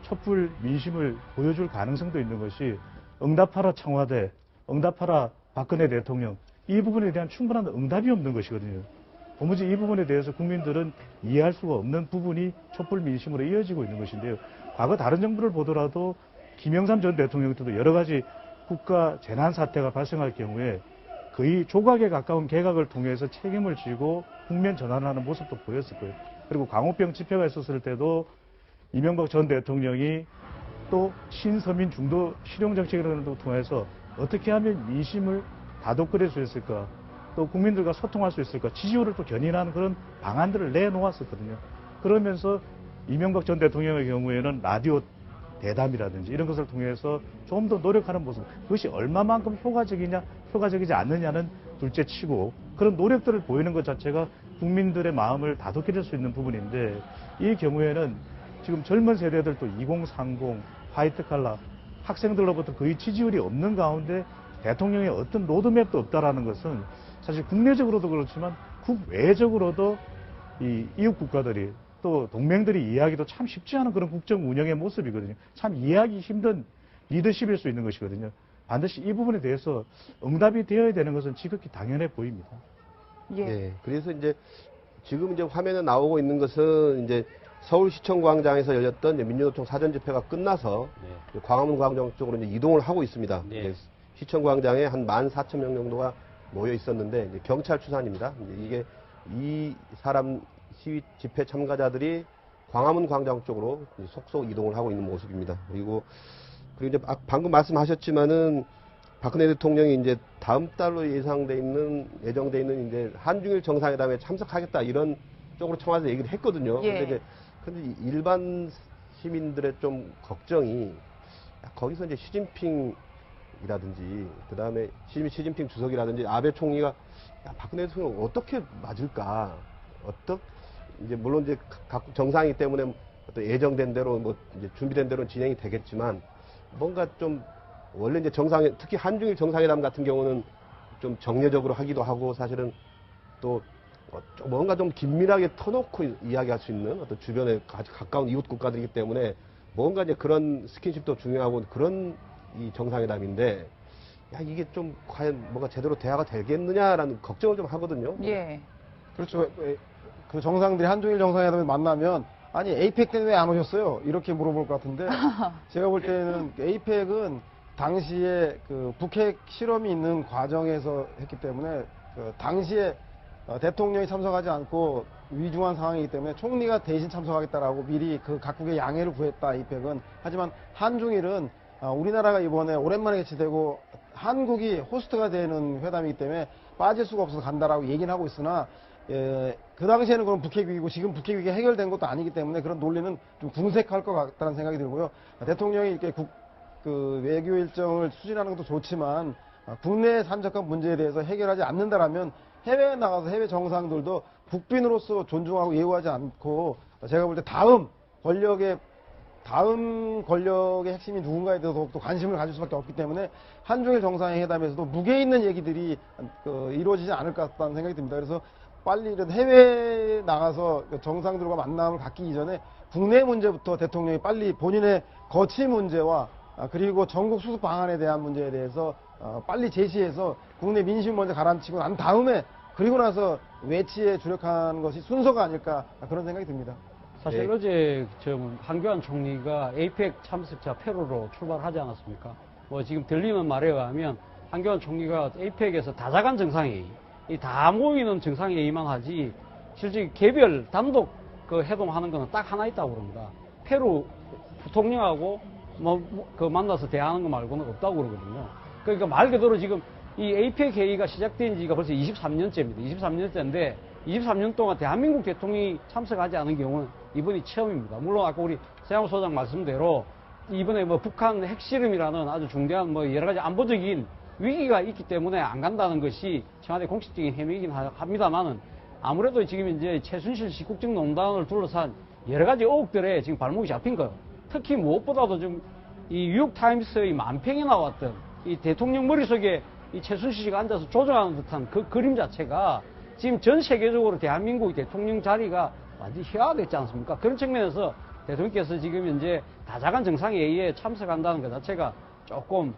촛불 민심을 보여줄 가능성도 있는 것이 응답하라 청와대, 응답하라 박근혜 대통령 이 부분에 대한 충분한 응답이 없는 것이거든요. 도무지 이 부분에 대해서 국민들은 이해할 수가 없는 부분이 촛불 민심으로 이어지고 있는 것인데요. 과거 다른 정부를 보더라도 김영삼 전 대통령 때도 여러 가지 국가 재난 사태가 발생할 경우에 거의 조각에 가까운 개각을 통해서 책임을 지고 국면 전환을 하는 모습도 보였을 거예요. 그리고 광우병 집회가 있었을 때도 이명박 전 대통령이 또 신서민 중도 실용 정책을 통해서 어떻게 하면 민심을 다독거릴 수 있을까, 또 국민들과 소통할 수 있을까, 지지율을 또 견인하는 그런 방안들을 내놓았었거든요. 그러면서 이명박 전 대통령의 경우에는 라디오 대담이라든지 이런 것을 통해서 좀 더 노력하는 모습, 그것이 얼마만큼 효과적이냐 효과적이지 않느냐는 둘째 치고 그런 노력들을 보이는 것 자체가 국민들의 마음을 다독일 수 있는 부분인데, 이 경우에는 지금 젊은 세대들도 2030, 화이트 칼라 학생들로부터 거의 지지율이 없는 가운데 대통령의 어떤 로드맵도 없다라는 것은 사실 국내적으로도 그렇지만 국외적으로도 이 이웃 국가들이 또 동맹들이 이해하기도 참 쉽지 않은 그런 국정 운영의 모습이거든요. 참 이해하기 힘든 리더십일 수 있는 것이거든요. 반드시 이 부분에 대해서 응답이 되어야 되는 것은 지극히 당연해 보입니다. 예. 네, 그래서 이제 지금 이제 화면에 나오고 있는 것은 이제 서울시청 광장에서 열렸던 이제 민주노총 사전 집회가 끝나서 네. 광화문 광장 쪽으로 이제 이동을 하고 있습니다. 네. 이제 시청 광장에 한 14,000명 정도가 모여 있었는데 이제 경찰 추산입니다. 이제 이게 이 사람 시위 집회 참가자들이 광화문 광장 쪽으로 이제 속속 이동을 하고 있는 모습입니다. 그리고 이제 방금 말씀하셨지만은 박근혜 대통령이 이제 다음 달로 예정돼 있는 이제 한중일 정상회담에 참석하겠다 이런 쪽으로 청와대 얘기를 했거든요. 예. 근데 일반 시민들의 좀 걱정이 거기서 이제 시진핑이라든지 그다음에 시진핑 주석이라든지 아베 총리가 박근혜 대통령 어떻게 맞을까? 이제 물론 이제 각국 정상이기 때문에 어떤 예정된 대로 뭐 이제 준비된 대로 진행이 되겠지만 뭔가 좀 원래 이제 특히 한중일 정상회담 같은 경우는 좀 정례적으로 하기도 하고 사실은 또 뭔가 좀 긴밀하게 터놓고 이야기할 수 있는 어떤 주변에 아주 가까운 이웃 국가들이기 때문에 뭔가 이제 그런 스킨십도 중요하고 그런 이 정상회담인데 이게 좀 과연 뭔가 제대로 대화가 되겠느냐라는 걱정을 좀 하거든요. 예. 그렇죠. 그 정상들이 한중일 정상회담에 만나면 아니 에이펙 때는 왜 안 오셨어요? 이렇게 물어볼 것 같은데 제가 볼 때는 에이펙은 당시에 그 북핵 실험이 있는 과정에서 했기 때문에 그 당시에 대통령이 참석하지 않고 위중한 상황이기 때문에 총리가 대신 참석하겠다라고 미리 그 각국의 양해를 구했다, 에이펙은. 하지만 한중일은 우리나라가 이번에 오랜만에 개최되고 한국이 호스트가 되는 회담이기 때문에 빠질 수가 없어서 간다라고 얘기는 하고 있으나 그 당시에는 그런 북핵 위기고 지금 북핵 위기가 해결된 것도 아니기 때문에 그런 논리는 좀 궁색할 것 같다는 생각이 들고요. 대통령이 이렇게 그 외교 일정을 추진하는 것도 좋지만 국내 산적한 문제에 대해서 해결하지 않는다라면 해외에 나가서 해외 정상들도 국빈으로서 존중하고 예우하지 않고 제가 볼 때 다음 권력의 핵심이 누군가에 대해서 더욱더 관심을 가질 수밖에 없기 때문에 한중일 정상회담에서도 무게 있는 얘기들이 이루어지지 않을 것 같다는 생각이 듭니다. 그래서 빨리 해외에 나가서 정상들과 만남을 갖기 이전에 국내 문제부터 대통령이 빨리 본인의 거취 문제와 그리고 전국 수습 방안에 대한 문제에 대해서 빨리 제시해서 국내 민심 먼저 가라앉히고 난 다음에 그리고 나서 외치에 주력하는 것이 순서가 아닐까 그런 생각이 듭니다. 사실 네. 어제 한교안 총리가 에이펙 참석자 패로로 출발하지 않았습니까? 뭐 지금 들리는 말에 의하면 한교안 총리가 에이펙에서 다자간 정상회의, 이 다 모이는 정상회의만 하지 실제 개별 단독 그 회동하는 거는 딱 하나 있다고 그럽니다. 페루 부통령하고 그 만나서 대화하는 거 말고는 없다고 그러거든요. 그러니까 말 그대로 지금 이 에이펙 회의가 시작된 지가 벌써 23년째입니다. 23년째인데 23년 동안 대한민국 대통령이 참석하지 않은 경우는 이번이 처음입니다. 물론 아까 우리 세양호 소장 말씀대로 이번에 뭐 북한 핵실험이라는 아주 중대한 뭐 여러 가지 안보적인 위기가 있기 때문에 안 간다는 것이 청와대 공식적인 해명이긴 합니다만은 아무래도 지금 이제 최순실 씨 국정농단을 둘러싼 여러 가지 의혹들에 지금 발목이 잡힌 거예요. 특히 무엇보다도 좀 이 뉴욕타임스의 만평에 나왔던 이 대통령 머릿속에 이 최순실 씨가 앉아서 조종하는 듯한 그 그림 자체가 지금 전 세계적으로 대한민국 대통령 자리가 완전히 희화됐지 않습니까? 그런 측면에서 대통령께서 지금 현재 다자간 정상회의에 참석한다는 것 자체가 조금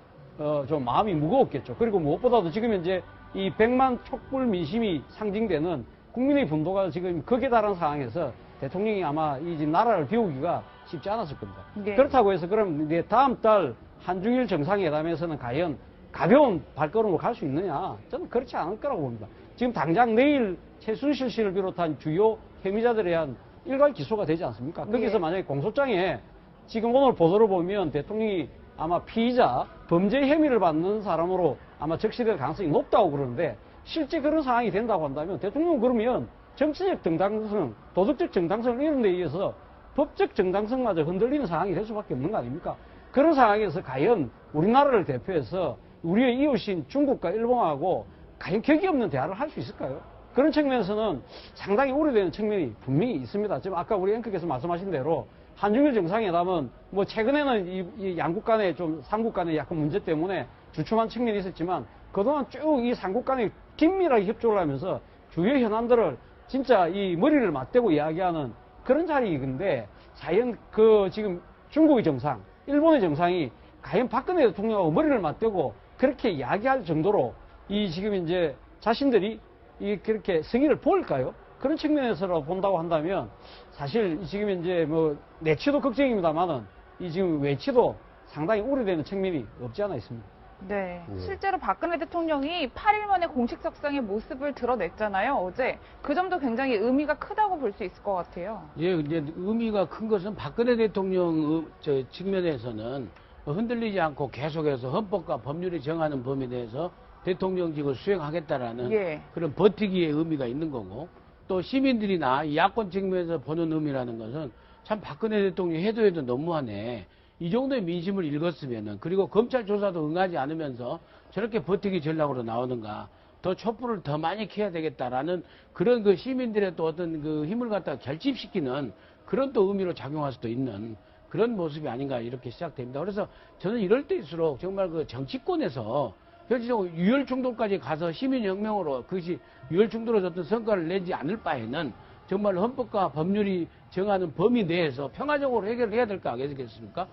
좀 마음이 무거웠겠죠. 그리고 무엇보다도 지금 현재 이 100만 촛불 민심이 상징되는 국민의 분노가 지금 극에 달한 상황에서 대통령이 아마 이 나라를 비우기가 쉽지 않았을 겁니다. 네. 그렇다고 해서 그럼 이제 다음 달 한중일 정상회담에서는 과연 가벼운 발걸음으로 갈 수 있느냐? 저는 그렇지 않을 거라고 봅니다. 지금 당장 내일 최순실 씨를 비롯한 주요 혐의자들에 대한 일괄 기소가 되지 않습니까? 거기서 네. 만약에 공소장에 지금 오늘 보도를 보면 대통령이 아마 피의자, 범죄 혐의를 받는 사람으로 아마 적시될 가능성이 높다고 그러는데 실제 그런 상황이 된다고 한다면 대통령은 그러면 정치적 정당성, 도덕적 정당성을 이런 데 의해서 법적 정당성마저 흔들리는 상황이 될 수밖에 없는 거 아닙니까? 그런 상황에서 과연 우리나라를 대표해서 우리의 이웃인 중국과 일본하고 과연 격이 없는 대화를 할 수 있을까요? 그런 측면에서는 상당히 우려되는 측면이 분명히 있습니다. 지금 아까 우리 앵커께서 말씀하신 대로 한중일 정상회담은 뭐 최근에는 이 양국 간의 좀 삼국 간의 약간 문제 때문에 주춤한 측면이 있었지만 그동안 쭉 이 삼국 간의 긴밀하게 협조를 하면서 주요 현안들을 진짜 이 머리를 맞대고 이야기하는 그런 자리인데 과연 그 지금 중국의 정상, 일본의 정상이 과연 박근혜 대통령하고 머리를 맞대고 그렇게 이야기할 정도로 이 지금 이제 자신들이 이 그렇게 성의를 보일까요? 그런 측면에서 본다고 한다면 사실 지금 이제 뭐 내치도 걱정입니다만은 이 지금 외치도 상당히 우려되는 측면이 없지 않아 있습니다. 네. 예. 실제로 박근혜 대통령이 8일 만에 공식 석상의 모습을 드러냈잖아요, 어제. 그 점도 굉장히 의미가 크다고 볼 수 있을 것 같아요. 예, 이제 의미가 큰 것은 박근혜 대통령 측면에서는 흔들리지 않고 계속해서 헌법과 법률이 정하는 범위에 대해서 대통령직을 수행하겠다라는 예. 그런 버티기의 의미가 있는 거고, 또 시민들이나 이 야권 측면에서 보는 의미라는 것은 참 박근혜 대통령이 해도 너무하네. 이 정도의 민심을 읽었으면은, 그리고 검찰 조사도 응하지 않으면서 저렇게 버티기 전략으로 나오는가, 더 촛불을 더 많이 켜야 되겠다라는 그런 그 시민들의 또 어떤 그 힘을 갖다가 결집시키는 그런 또 의미로 작용할 수도 있는 그런 모습이 아닌가 이렇게 시작됩니다. 그래서 저는 이럴 때일수록 정말 그 정치권에서 현실적으로 유혈 충돌까지 가서 시민혁명으로 그것이 유혈 충돌에 어떤 성과를 내지 않을 바에는 정말 헌법과 법률이 정하는 범위 내에서 평화적으로 해결을 해야 될 거 아니겠습니까?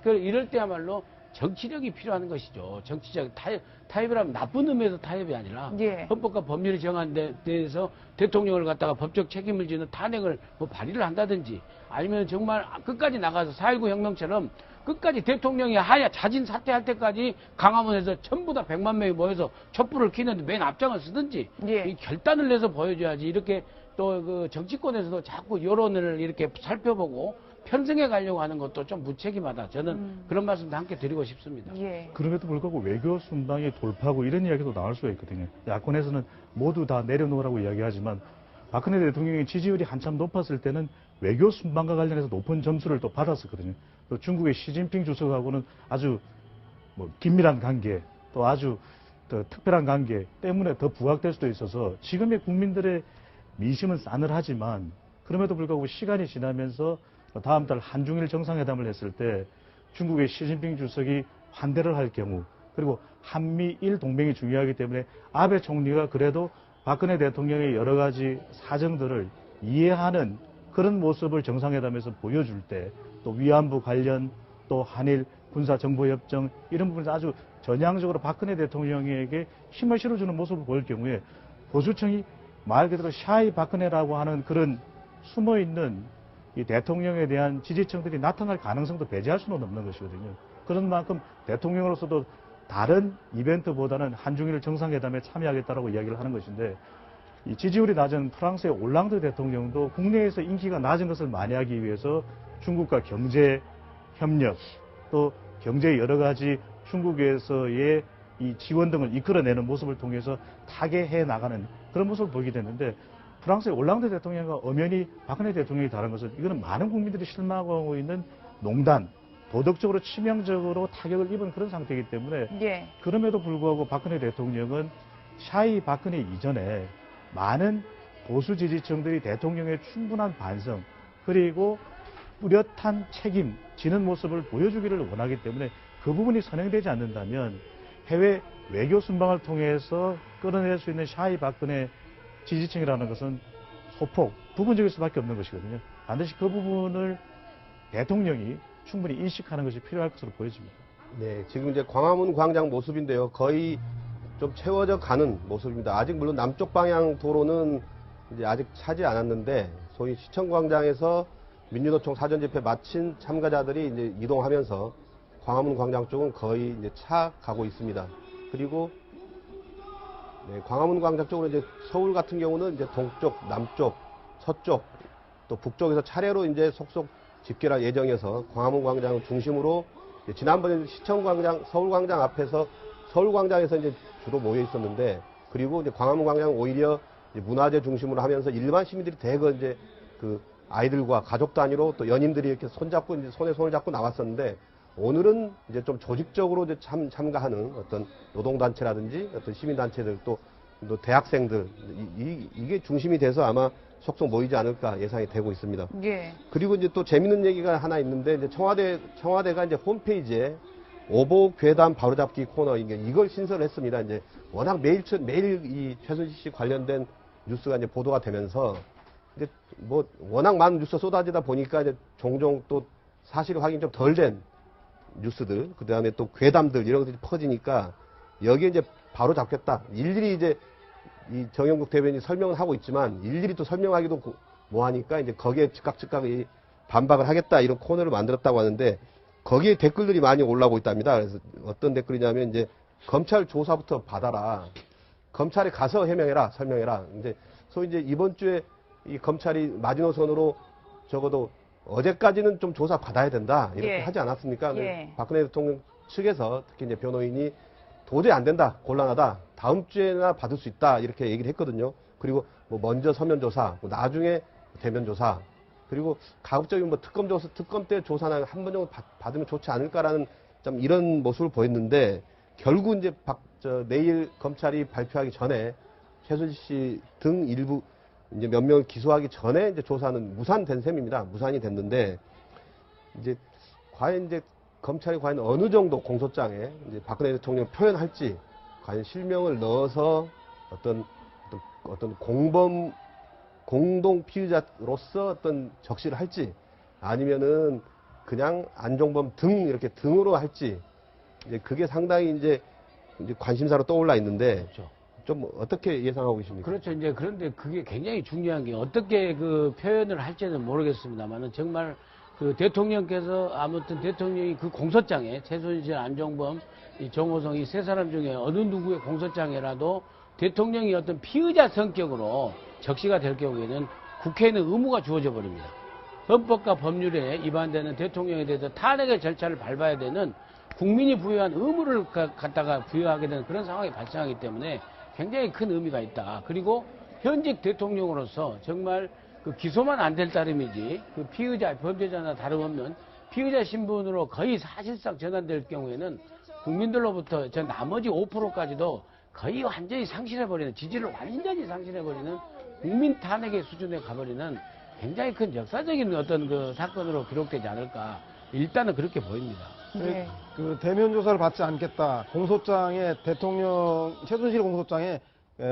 이럴 때야말로 정치력이 필요한 것이죠. 정치적 타협이라면 나쁜 의미에서 타협이 아니라 예. 헌법과 법률이 정한 데 대해서 대통령을 갖다가 법적 책임을 지는 탄핵을 뭐 발의를 한다든지 아니면 정말 끝까지 나가서 4.19 혁명처럼 끝까지 대통령이 하야 자진 사퇴할 때까지 강화문에서 전부 다 100만 명이 모여서 촛불을 켜는데 맨 앞장을 쓰든지 예. 이 결단을 내서 보여줘야지. 이렇게 또 그 정치권에서도 자꾸 여론을 이렇게 살펴보고 편승해 가려고 하는 것도 좀 무책임하다. 저는 그런 말씀도 함께 드리고 싶습니다. 예. 그럼에도 불구하고 외교 순방의 돌파고 이런 이야기도 나올 수가 있거든요. 야권에서는 모두 다 내려놓으라고 이야기하지만 박근혜 대통령의 지지율이 한참 높았을 때는 외교 순방과 관련해서 높은 점수를 또 받았었거든요. 또 중국의 시진핑 주석하고는 아주 뭐 긴밀한 관계, 또 아주 더 특별한 관계 때문에 더 부각될 수도 있어서 지금의 국민들의 민심은 싸늘하지만 그럼에도 불구하고 시간이 지나면서 다음 달 한중일 정상회담을 했을 때 중국의 시진핑 주석이 환대를 할 경우, 그리고 한미일 동맹이 중요하기 때문에 아베 총리가 그래도 박근혜 대통령의 여러 가지 사정들을 이해하는 그런 모습을 정상회담에서 보여줄 때, 또 위안부 관련, 또 한일 군사정보협정 이런 부분에서 아주 전향적으로 박근혜 대통령에게 힘을 실어주는 모습을 보일 경우에 보수층이 말 그대로 샤이 박근혜라고 하는 그런 숨어있는 이 대통령에 대한 지지층들이 나타날 가능성도 배제할 수는 없는 것이거든요. 그런 만큼 대통령으로서도 다른 이벤트보다는 한중일 정상회담에 참여하겠다라고 이야기를 하는 것인데, 이 지지율이 낮은 프랑스의 올랑드 대통령도 국내에서 인기가 낮은 것을 만회하기 위해서 중국과 경제 협력, 또 경제의 여러 가지 중국에서의 이 지원 등을 이끌어내는 모습을 통해서 타개해 나가는 그런 모습을 보이게 됐는데, 프랑스의 올랑드 대통령과 엄연히 박근혜 대통령이 다른 것은 이거는 많은 국민들이 실망하고 있는 농단, 도덕적으로 치명적으로 타격을 입은 그런 상태이기 때문에 예. 그럼에도 불구하고 박근혜 대통령은 샤이 박근혜 이전에 많은 보수 지지층들이 대통령의 충분한 반성 그리고 뚜렷한 책임 지는 모습을 보여주기를 원하기 때문에 그 부분이 선행되지 않는다면 해외 외교 순방을 통해서 끌어낼 수 있는 샤이 박근혜 지지층이라는 것은 소폭 부분적일 수밖에 없는 것이거든요. 반드시 그 부분을 대통령이 충분히 인식하는 것이 필요할 것으로 보여집니다. 네, 지금 이제 광화문 광장 모습인데요. 거의 좀 채워져 가는 모습입니다. 아직 물론 남쪽 방향 도로는 이제 아직 차지 않았는데 소위 시청광장에서 민주노총 사전집회 마친 참가자들이 이제 이동하면서 광화문 광장 쪽은 거의 이제 차 가고 있습니다. 그리고 네, 광화문 광장 쪽으로 이제 서울 같은 경우는 이제 동쪽, 남쪽, 서쪽 또 북쪽에서 차례로 이제 속속 집결할 예정이어서 광화문 광장 중심으로 지난번에 시청광장, 서울광장 앞에서 서울광장에서 이제 주로 모여 있었는데 그리고 이제 광화문 광장 오히려 이제 문화재 중심으로 하면서 일반 시민들이 대거 이제 그 아이들과 가족 단위로 또 연인들이 이렇게 손잡고 이제 손에 손을 잡고 나왔었는데 오늘은 이제 좀 조직적으로 이제 참가하는 어떤 노동단체라든지 어떤 시민단체들 또 대학생들 이게 중심이 돼서 아마 속속 모이지 않을까 예상이 되고 있습니다. 예. 그리고 이제 또 재밌는 얘기가 하나 있는데 이제 청와대가 이제 홈페이지에 오보 괴담 바로잡기 코너 이걸 신설했습니다. 이제 워낙 매일 이 최순실 씨 관련된 뉴스가 이제 보도가 되면서 이제 뭐 워낙 많은 뉴스 쏟아지다 보니까 이제 종종 또 사실 확인 좀 덜 된 뉴스들 그 다음에 또 괴담들 이런 것들이 퍼지니까 여기에 이제 바로 잡겠다. 일일이 이제 이 정영국 대변인이 설명을 하고 있지만 일일이 또 설명하기도 뭐하니까 이제 거기에 즉각 이 반박을 하겠다 이런 코너를 만들었다고 하는데 거기에 댓글들이 많이 올라오고 있답니다. 그래서 어떤 댓글이냐면 이제 검찰 조사부터 받아라. 검찰에 가서 해명해라, 설명해라. 이제 소위 이제 이번 주에 이 검찰이 마지노선으로 적어도 어제까지는 좀 조사 받아야 된다 이렇게 예. 하지 않았습니까? 예. 박근혜 대통령 측에서 특히 이제 변호인이 도저히 안 된다, 곤란하다, 다음 주에나 받을 수 있다 이렇게 얘기를 했거든요. 그리고 뭐 먼저 서면 조사, 뭐 나중에 대면 조사, 그리고 가급적이면 뭐 특검 때 조사나 한 번 정도 받으면 좋지 않을까라는 좀 이런 모습을 보였는데 결국 이제 내일 검찰이 발표하기 전에 최순실 씨 등 일부 이제 몇 명을 기소하기 전에 이제 조사는 무산된 셈입니다. 무산이 됐는데 이제 과연 이제 검찰이 과연 어느 정도 공소장에 이제 박근혜 대통령 표현할지 과연 실명을 넣어서 어떤 공동 피의자로서 어떤 적시를 할지 아니면은 그냥 안종범 등 이렇게 등으로 할지 이제 그게 상당히 이제 관심사로 떠올라 있는데 그렇죠. 좀 어떻게 예상하고 계십니까? 그렇죠. 이제 그런데 그게 굉장히 중요한 게 어떻게 그 표현을 할지는 모르겠습니다만은 정말 그 대통령께서 아무튼 대통령이 그 공소장에 최순실, 안종범, 이 정호성 이 세 사람 중에 어느 누구의 공소장이라도 대통령이 어떤 피의자 성격으로 적시가 될 경우에는 국회에는 의무가 주어져 버립니다. 헌법과 법률에 위반되는 대통령에 대해서 탄핵의 절차를 밟아야 되는 국민이 부여한 의무를 갖다가 부여하게 되는 그런 상황이 발생하기 때문에 굉장히 큰 의미가 있다. 그리고 현직 대통령으로서 정말 그 기소만 안 될 따름이지 그 피의자, 범죄자나 다름없는 피의자 신분으로 거의 사실상 전환될 경우에는 국민들로부터 저 나머지 5%까지도 거의 완전히 상실해버리는, 지지를 완전히 상실해버리는 국민 탄핵의 수준에 가버리는 굉장히 큰 역사적인 어떤 그 사건으로 기록되지 않을까. 일단은 그렇게 보입니다. 예. 그 대면 조사를 받지 않겠다. 공소장에 최순실 공소장에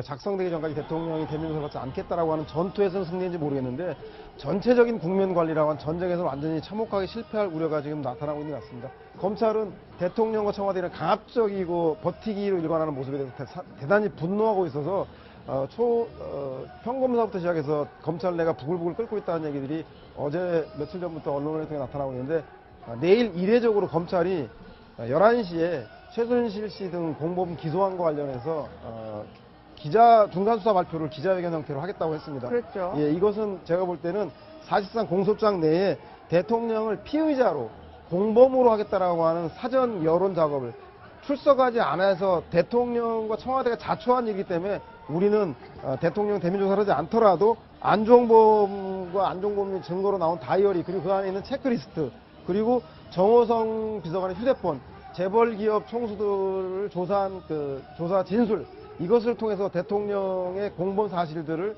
작성되기 전까지 대통령이 대면 조사를 받지 않겠다라고 하는 전투에서는 승리인지 모르겠는데 전체적인 국면 관리라고 한 전쟁에서 완전히 참혹하게 실패할 우려가 지금 나타나고 있는 것 같습니다. 검찰은 대통령과 청와대는 강압적이고 버티기로 일관하는 모습에 대해서 대단히 분노하고 있어서 평검사부터 시작해서 검찰 내가 부글부글 끓고 있다는 얘기들이 어제 며칠 전부터 언론을 통해 나타나고 있는데 내일 이례적으로 검찰이 11시에 최순실 씨 등 공범 기소한 거 관련해서 중간수사 발표를 기자회견 형태로 하겠다고 했습니다. 그렇죠. 예, 이것은 제가 볼 때는 사실상 공소장 내에 대통령을 피의자로 공범으로 하겠다라고 하는 사전 여론 작업을 출석하지 않아서 대통령과 청와대가 자초한 일이기 때문에 우리는 대통령 대면 조사를 하지 않더라도 안종범이 증거로 나온 다이어리 그리고 그 안에 있는 체크리스트 그리고 정호성 비서관의 휴대폰 재벌기업 총수들을 조사한 그 조사 진술 이것을 통해서 대통령의 공범 사실들을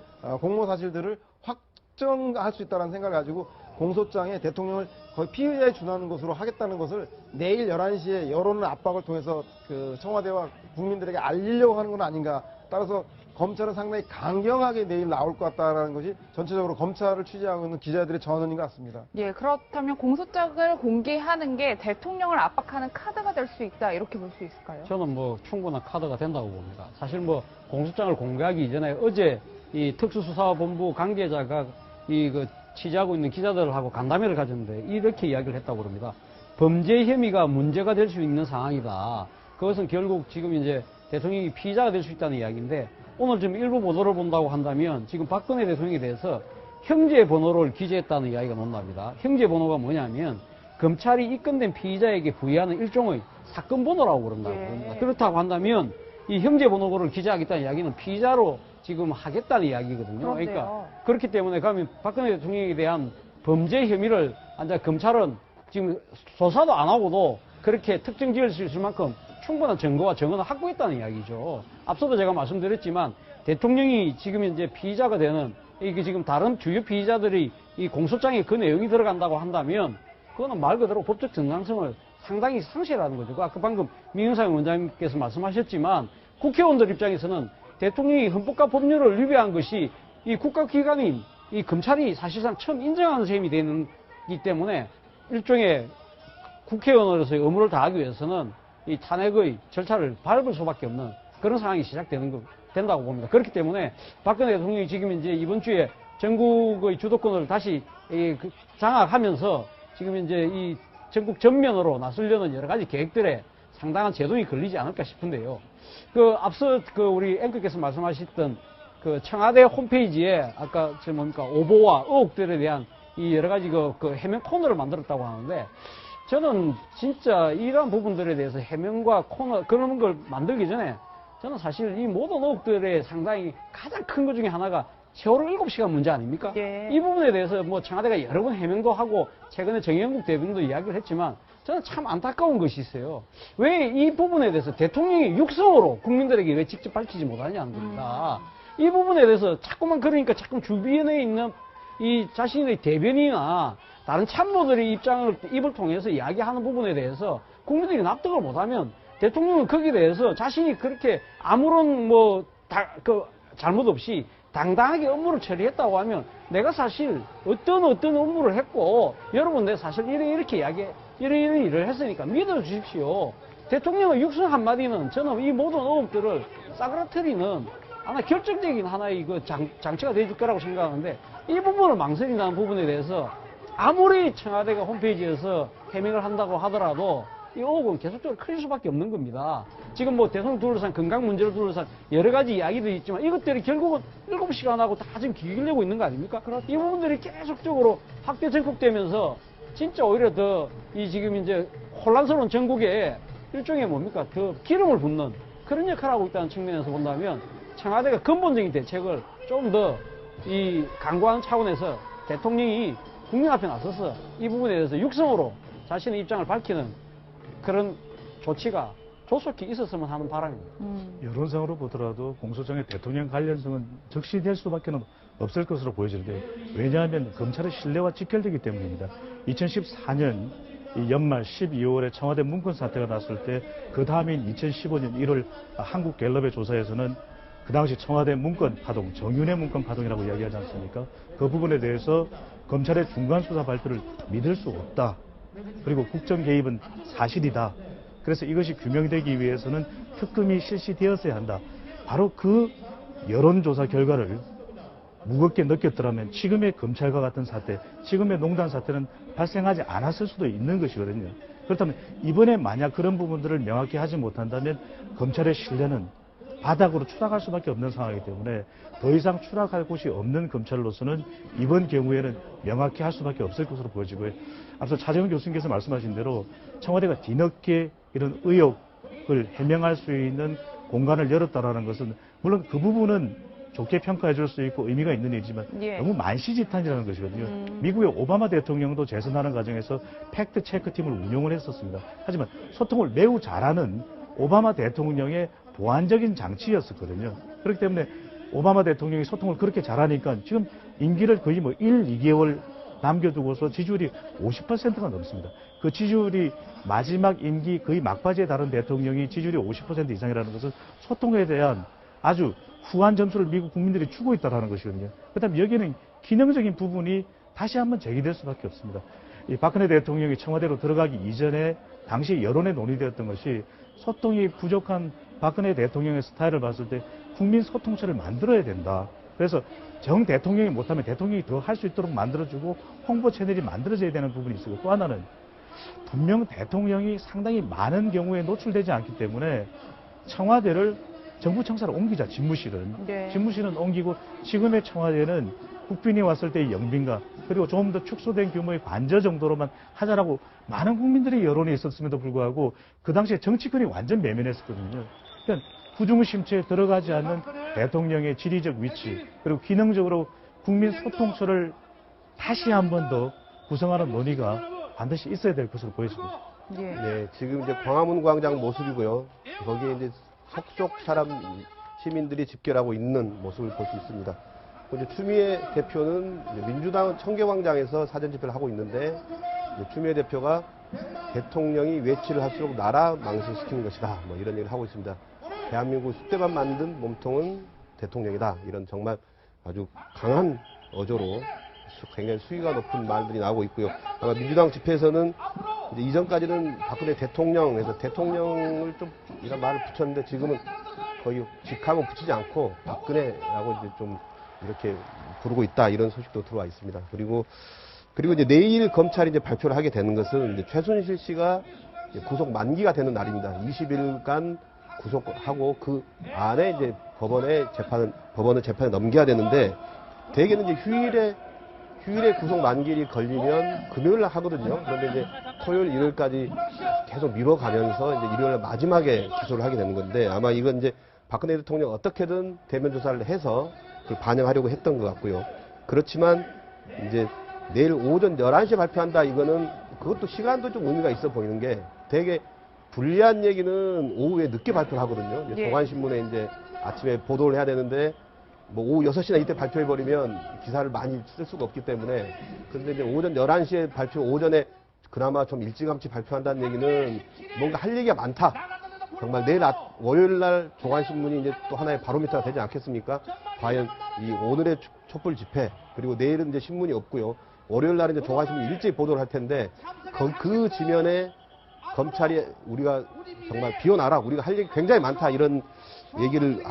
확정할 수 있다는 생각을 가지고 공소장에 대통령을 거의 피의자에 준하는 것으로 하겠다는 것을 내일 11시에 여론의 압박을 통해서 그 청와대와 국민들에게 알리려고 하는 건 아닌가 따라서 검찰은 상당히 강경하게 내일 나올 것 같다라는 것이 전체적으로 검찰을 취재하고 있는 기자들의 전언인 것 같습니다. 예, 그렇다면 공소장을 공개하는 게 대통령을 압박하는 카드가 될 수 있다 이렇게 볼 수 있을까요? 저는 뭐 충분한 카드가 된다고 봅니다. 사실 뭐 공소장을 공개하기 이전에 어제 이 특수수사본부 관계자가 취재하고 있는 기자들하고 간담회를 가졌는데 이렇게 이야기를 했다고 그럽니다. 범죄 혐의가 문제가 될 수 있는 상황이다. 그것은 결국 지금 이제 대통령이 피의자가 될 수 있다는 이야기인데 오늘 지금 일부 보도를 본다고 한다면 지금 박근혜 대통령에 대해서 형제 번호를 기재했다는 이야기가 나온답니다. 형제 번호가 뭐냐면 검찰이 입건된 피의자에게 부여하는 일종의 사건 번호라고 그런다고 합니다. 그렇다고 한다면 이 형제 번호를 기재하겠다는 이야기는 피의자로 지금 하겠다는 이야기거든요. 그런데요. 그러니까 그렇기 때문에 그러면 박근혜 대통령에 대한 범죄 혐의를 이제 검찰은 지금 조사도 안 하고도 그렇게 특정 지을 수 있을 만큼 충분한 증거와 증언을 확보했다는 이야기죠. 앞서도 제가 말씀드렸지만 대통령이 지금 이제 피의자가 되는 이게 지금 다른 주요 피의자들이 이 공소장에 그 내용이 들어간다고 한다면 그거는 말 그대로 법적 정당성을 상당히 상실하는 거죠. 아까 방금 민영상 원장님께서 말씀하셨지만 국회의원들 입장에서는 대통령이 헌법과 법률을 위배한 것이 이 국가기관인 이 검찰이 사실상 처음 인정하는 셈이 되기 때문에 일종의 국회의원으로서의 의무를 다하기 위해서는 이 탄핵의 절차를 밟을 수밖에 없는 그런 상황이 된다고 봅니다. 그렇기 때문에 박근혜 대통령이 지금 이제 이번 주에 전국의 주도권을 다시 장악하면서 지금 이제 이 전국 전면으로 나서려는 여러 가지 계획들에 상당한 제동이 걸리지 않을까 싶은데요. 앞서 우리 앵커께서 말씀하셨던 청와대 홈페이지에 아까 오보와 의혹들에 대한 이 여러 가지 해명 코너를 만들었다고 하는데 저는 진짜 이러한 부분들에 대해서 해명과 코너 그런 걸 만들기 전에 저는 사실 이 모든 의혹들의 상당히 가장 큰 것 중에 하나가 세월호 7시간 문제 아닙니까? 예. 이 부분에 대해서 뭐 청와대가 여러 번 해명도 하고 최근에 정영국 대변인도 이야기를 했지만 저는 참 안타까운 것이 있어요. 왜 이 부분에 대해서 대통령이 육성으로 국민들에게 왜 직접 밝히지 못하냐는 겁니다. 이 부분에 대해서 자꾸만 그러니까 자꾸 주변에 있는 이 자신의 대변인이나 다른 참모들의 입을 통해서 이야기하는 부분에 대해서 국민들이 납득을 못하면 대통령은 거기에 대해서 자신이 그렇게 아무런 잘못 없이 당당하게 업무를 처리했다고 하면 내가 사실 어떤 업무를 했고 여러분 내가 사실 이렇게 이런 일을 했으니까 믿어주십시오. 대통령의 육성 한마디는 저는 이 모든 의혹들을 싸그라뜨리는 하나 결정적인 하나의 장치가 되줄 거라고 생각하는데 이 부분을 망설인다는 부분에 대해서 아무리 청와대가 홈페이지에서 해명을 한다고 하더라도 이 의혹은 계속적으로 커질 수밖에 없는 겁니다. 지금 뭐 대통령 둘러싼 건강 문제를 둘러싼 여러 가지 이야기들이 있지만 이것들이 결국은 7시간하고 다 지금 기울려고 있는 거 아닙니까? 이 부분들이 계속적으로 확대 전국되면서 진짜 오히려 더 이 지금 이제 혼란스러운 전국에 일종의 뭡니까? 더 기름을 붓는 그런 역할을 하고 있다는 측면에서 본다면 청와대가 근본적인 대책을 좀 더 이 강구하는 차원에서 대통령이 국민 앞에 나서서 이 부분에 대해서 육성으로 자신의 입장을 밝히는 그런 조치가 조속히 있었으면 하는 바람입니다. 여론상으로 보더라도 공소장의 대통령 관련성은 적시될 수밖에 없을 것으로 보여지는데 왜냐하면 검찰의 신뢰와 직결되기 때문입니다. 2014년 이 연말 12월에 청와대 문건 사태가 났을 때 그 다음인 2015년 1월 한국갤럽의 조사에서는 그 당시 청와대 문건 파동, 정윤회 문건 파동이라고 이야기하지 않습니까? 그 부분에 대해서 검찰의 중간 수사 발표를 믿을 수 없다. 그리고 국정 개입은 사실이다. 그래서 이것이 규명되기 위해서는 특검이 실시되었어야 한다. 바로 그 여론조사 결과를 무겁게 느꼈더라면 지금의 검찰과 같은 사태, 지금의 농단 사태는 발생하지 않았을 수도 있는 것이거든요. 그렇다면 이번에 만약 그런 부분들을 명확히 하지 못한다면 검찰의 신뢰는 바닥으로 추락할 수밖에 없는 상황이기 때문에 더 이상 추락할 곳이 없는 검찰로서는 이번 경우에는 명확히 할 수밖에 없을 것으로 보여지고요. 앞서 차재훈 교수님께서 말씀하신 대로 청와대가 뒤늦게 이런 의혹을 해명할 수 있는 공간을 열었다라는 것은 물론 그 부분은 좋게 평가해 줄 수 있고 의미가 있는 일이지만 너무 만시지탄이라는 것이거든요. 미국의 오바마 대통령도 재선하는 과정에서 팩트 체크팀을 운용을 했었습니다. 하지만 소통을 매우 잘하는 오바마 대통령의 보완적인 장치였었거든요. 그렇기 때문에 오바마 대통령이 소통을 그렇게 잘하니까 지금 임기를 거의 1, 2개월 남겨두고서 지지율이 50%가 넘습니다. 그 지지율이 마지막 임기 거의 막바지에 달한 대통령이 지지율이 50% 이상이라는 것은 소통에 대한 아주 후한 점수를 미국 국민들이 주고 있다는 것이거든요. 그다음에 여기는 기능적인 부분이 다시 한번 제기될 수밖에 없습니다. 이 박근혜 대통령이 청와대로 들어가기 이전에 당시 여론에 논의되었던 것이 소통이 부족한 박근혜 대통령의 스타일을 봤을 때 국민 소통처를 만들어야 된다. 그래서 정 대통령이 못하면 대통령이 더 할 수 있도록 만들어주고 홍보 채널이 만들어져야 되는 부분이 있고, 또 하나는 분명 대통령이 상당히 많은 경우에 노출되지 않기 때문에 청와대를 정부 청사로 옮기자, 집무실은. 네. 집무실은 옮기고 지금의 청와대는 국빈이 왔을 때의 영빈과 그리고 좀 더 축소된 규모의 관저 정도로만 하자라고 많은 국민들의 여론이 있었음에도 불구하고 그 당시에 정치권이 완전 매면했었거든요. 그러니까 구중 심체에 들어가지 않는 대통령의 지리적 위치, 그리고 기능적으로 국민 소통처를 다시 한 번 더 구성하는 논의가 반드시 있어야 될 것으로 보여집니다. 예. 네, 지금 이제 광화문 광장 모습이고요. 거기에 이제 속속 사람, 시민들이 집결하고 있는 모습을 볼 수 있습니다. 이제 추미애 대표는 이제 민주당은 청계광장에서 사전 집회를 하고 있는데, 이제 추미애 대표가 대통령이 외치를 할수록 나라 망신시키는 것이다, 뭐 이런 얘기를 하고 있습니다. 대한민국 쑥대밭 만든 몸통은 대통령이다, 이런 정말 아주 강한 어조로 굉장히 수위가 높은 말들이 나오고 있고요. 아마 민주당 집회에서는 이제 이전까지는 박근혜 대통령에서 대통령을 좀 이런 말을 붙였는데, 지금은 거의 직함은 붙이지 않고 박근혜라고 이제 좀 이렇게 부르고 있다, 이런 소식도 들어와 있습니다. 그리고 이제 내일 검찰이 이제 발표를 하게 되는 것은 이제 최순실 씨가 이제 구속 만기가 되는 날입니다. 20일간 구속하고 그 안에 이제 법원을 재판에 넘겨야 되는데, 대개는 이제 휴일에 구속 만기일이 걸리면 금요일 날 하거든요. 그런데 이제 토요일, 일요일까지 계속 미뤄가면서 이제 일요일 날 마지막에 기소를 하게 되는 건데, 아마 이건 이제 박근혜 대통령 어떻게든 대면 조사를 해서 그걸 반영하려고 했던 것 같고요. 그렇지만 이제 내일 오전 11시에 발표한다, 이거는 그것도 시간도 좀 의미가 있어 보이는 게, 되게 불리한 얘기는 오후에 늦게 발표를 하거든요. 이제 예. 조간신문에 이제 아침에 보도를 해야 되는데, 뭐 오후 6시나 이때 발표해버리면 기사를 많이 쓸 수가 없기 때문에. 그런데 이제 오전 11시에 오전에 그나마 좀 일찌감치 발표한다는 얘기는 뭔가 할 얘기가 많다. 정말 내일 월요일 날 조간신문이 이제 또 하나의 바로미터가 되지 않겠습니까? 과연 이 오늘의 촛불 집회, 그리고 내일은 이제 신문이 없고요. 월요일 날은 이제 조간신문이 일찍 보도를 할 텐데, 그 지면에 검찰이 우리가 정말 비워놔라, 우리가 할 얘기 굉장히 많다, 이런 얘기를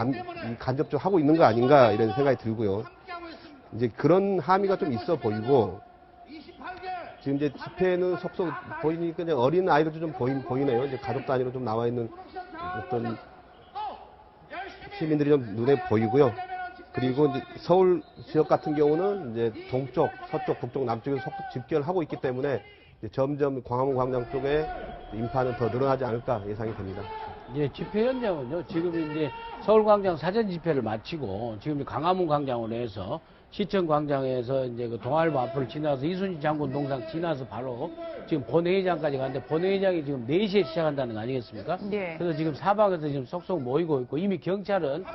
간접적으로 하고 있는 거 아닌가, 이런 생각이 들고요. 이제 그런 함의가 좀 있어 보이고, 지금 이제 집회는 속속 보이니까 이제 어린 아이들도 좀 보이네요. 이제 가족 단위로 좀 나와 있는 어떤 시민들이 좀 눈에 보이고요. 그리고 이제 서울 지역 같은 경우는 이제 동쪽, 서쪽, 북쪽, 남쪽에서 속속 집결하고 있기 때문에 이제 점점 광화문 광장 쪽에 인파는 더 늘어나지 않을까 예상이 됩니다. 예, 집회 현장은요, 지금 이제 서울광장 사전 집회를 마치고 지금 광화문 광장으로 해서 시청 광장에서 이제 그 동아일보 앞을 지나서 이순신 장군 동상 지나서 바로 지금 본회의장까지 가는데, 본회의장이 지금 4시에 시작한다는 거 아니겠습니까? 예. 그래서 지금 사방에서 지금 속속 모이고 있고, 이미 경찰은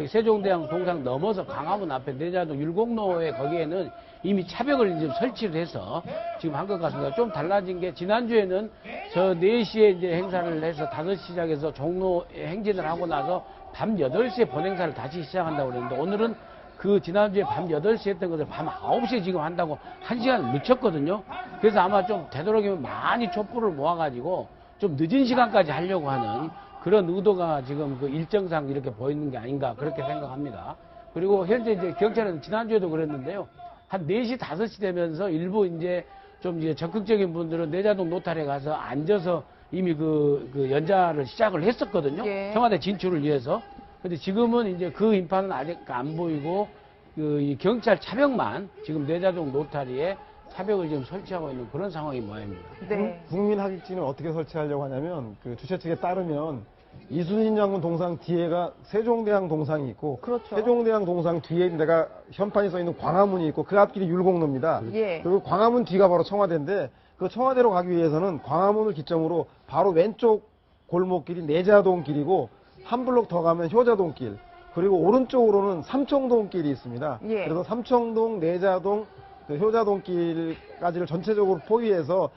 세종대왕 동상 넘어서 광화문 앞에 내자동 율곡로에 거기에는 이미 차벽을 지금 설치를 해서 지금 한 것 같습니다. 좀 달라진 게, 지난주에는 저 4시에 이제 행사를 해서 5시 시작해서 종로 행진을 하고 나서 밤 8시에 본행사를 다시 시작한다고 그랬는데, 오늘은 그 지난주에 밤 8시에 했던 것을 밤 9시에 지금 한다고 1시간 늦췄거든요. 그래서 아마 좀 되도록이면 많이 촛불을 모아가지고 좀 늦은 시간까지 하려고 하는 그런 의도가 지금 그 일정상 이렇게 보이는 게 아닌가, 그렇게 생각합니다. 그리고 현재 이제 경찰은 지난주에도 그랬는데요. 한 4시, 5시 되면서 일부 이제 좀 이제 적극적인 분들은 내자동 노탈에 가서 앉아서 이미 그 연좌를 시작을 했었거든요. 예. 청와대 진출을 위해서. 근데 지금은 이제 그 인파는 아직 안 보이고, 이 경찰 차벽만 지금 내자동 노타리에 차벽을 지금 설치하고 있는 그런 상황이 모양입니다. 네. 국민하객진을 어떻게 설치하려고 하냐면, 그 주최 측에 따르면 이순신 장군 동상 뒤에가 세종대왕 동상이 있고, 그렇죠. 세종대왕 동상 뒤에 내가 현판이 써 있는 광화문이 있고, 그 앞길이 율곡로입니다. 예. 그리고 광화문 뒤가 바로 청와대인데, 그 청와대로 가기 위해서는 광화문을 기점으로 바로 왼쪽 골목길이 내자동 길이고, 한 블록 더 가면 효자동 길, 그리고 오른쪽으로는 삼청동 길이 있습니다. 예. 그래서 삼청동, 내자동, 그 효자동 길까지를 전체적으로 포위해서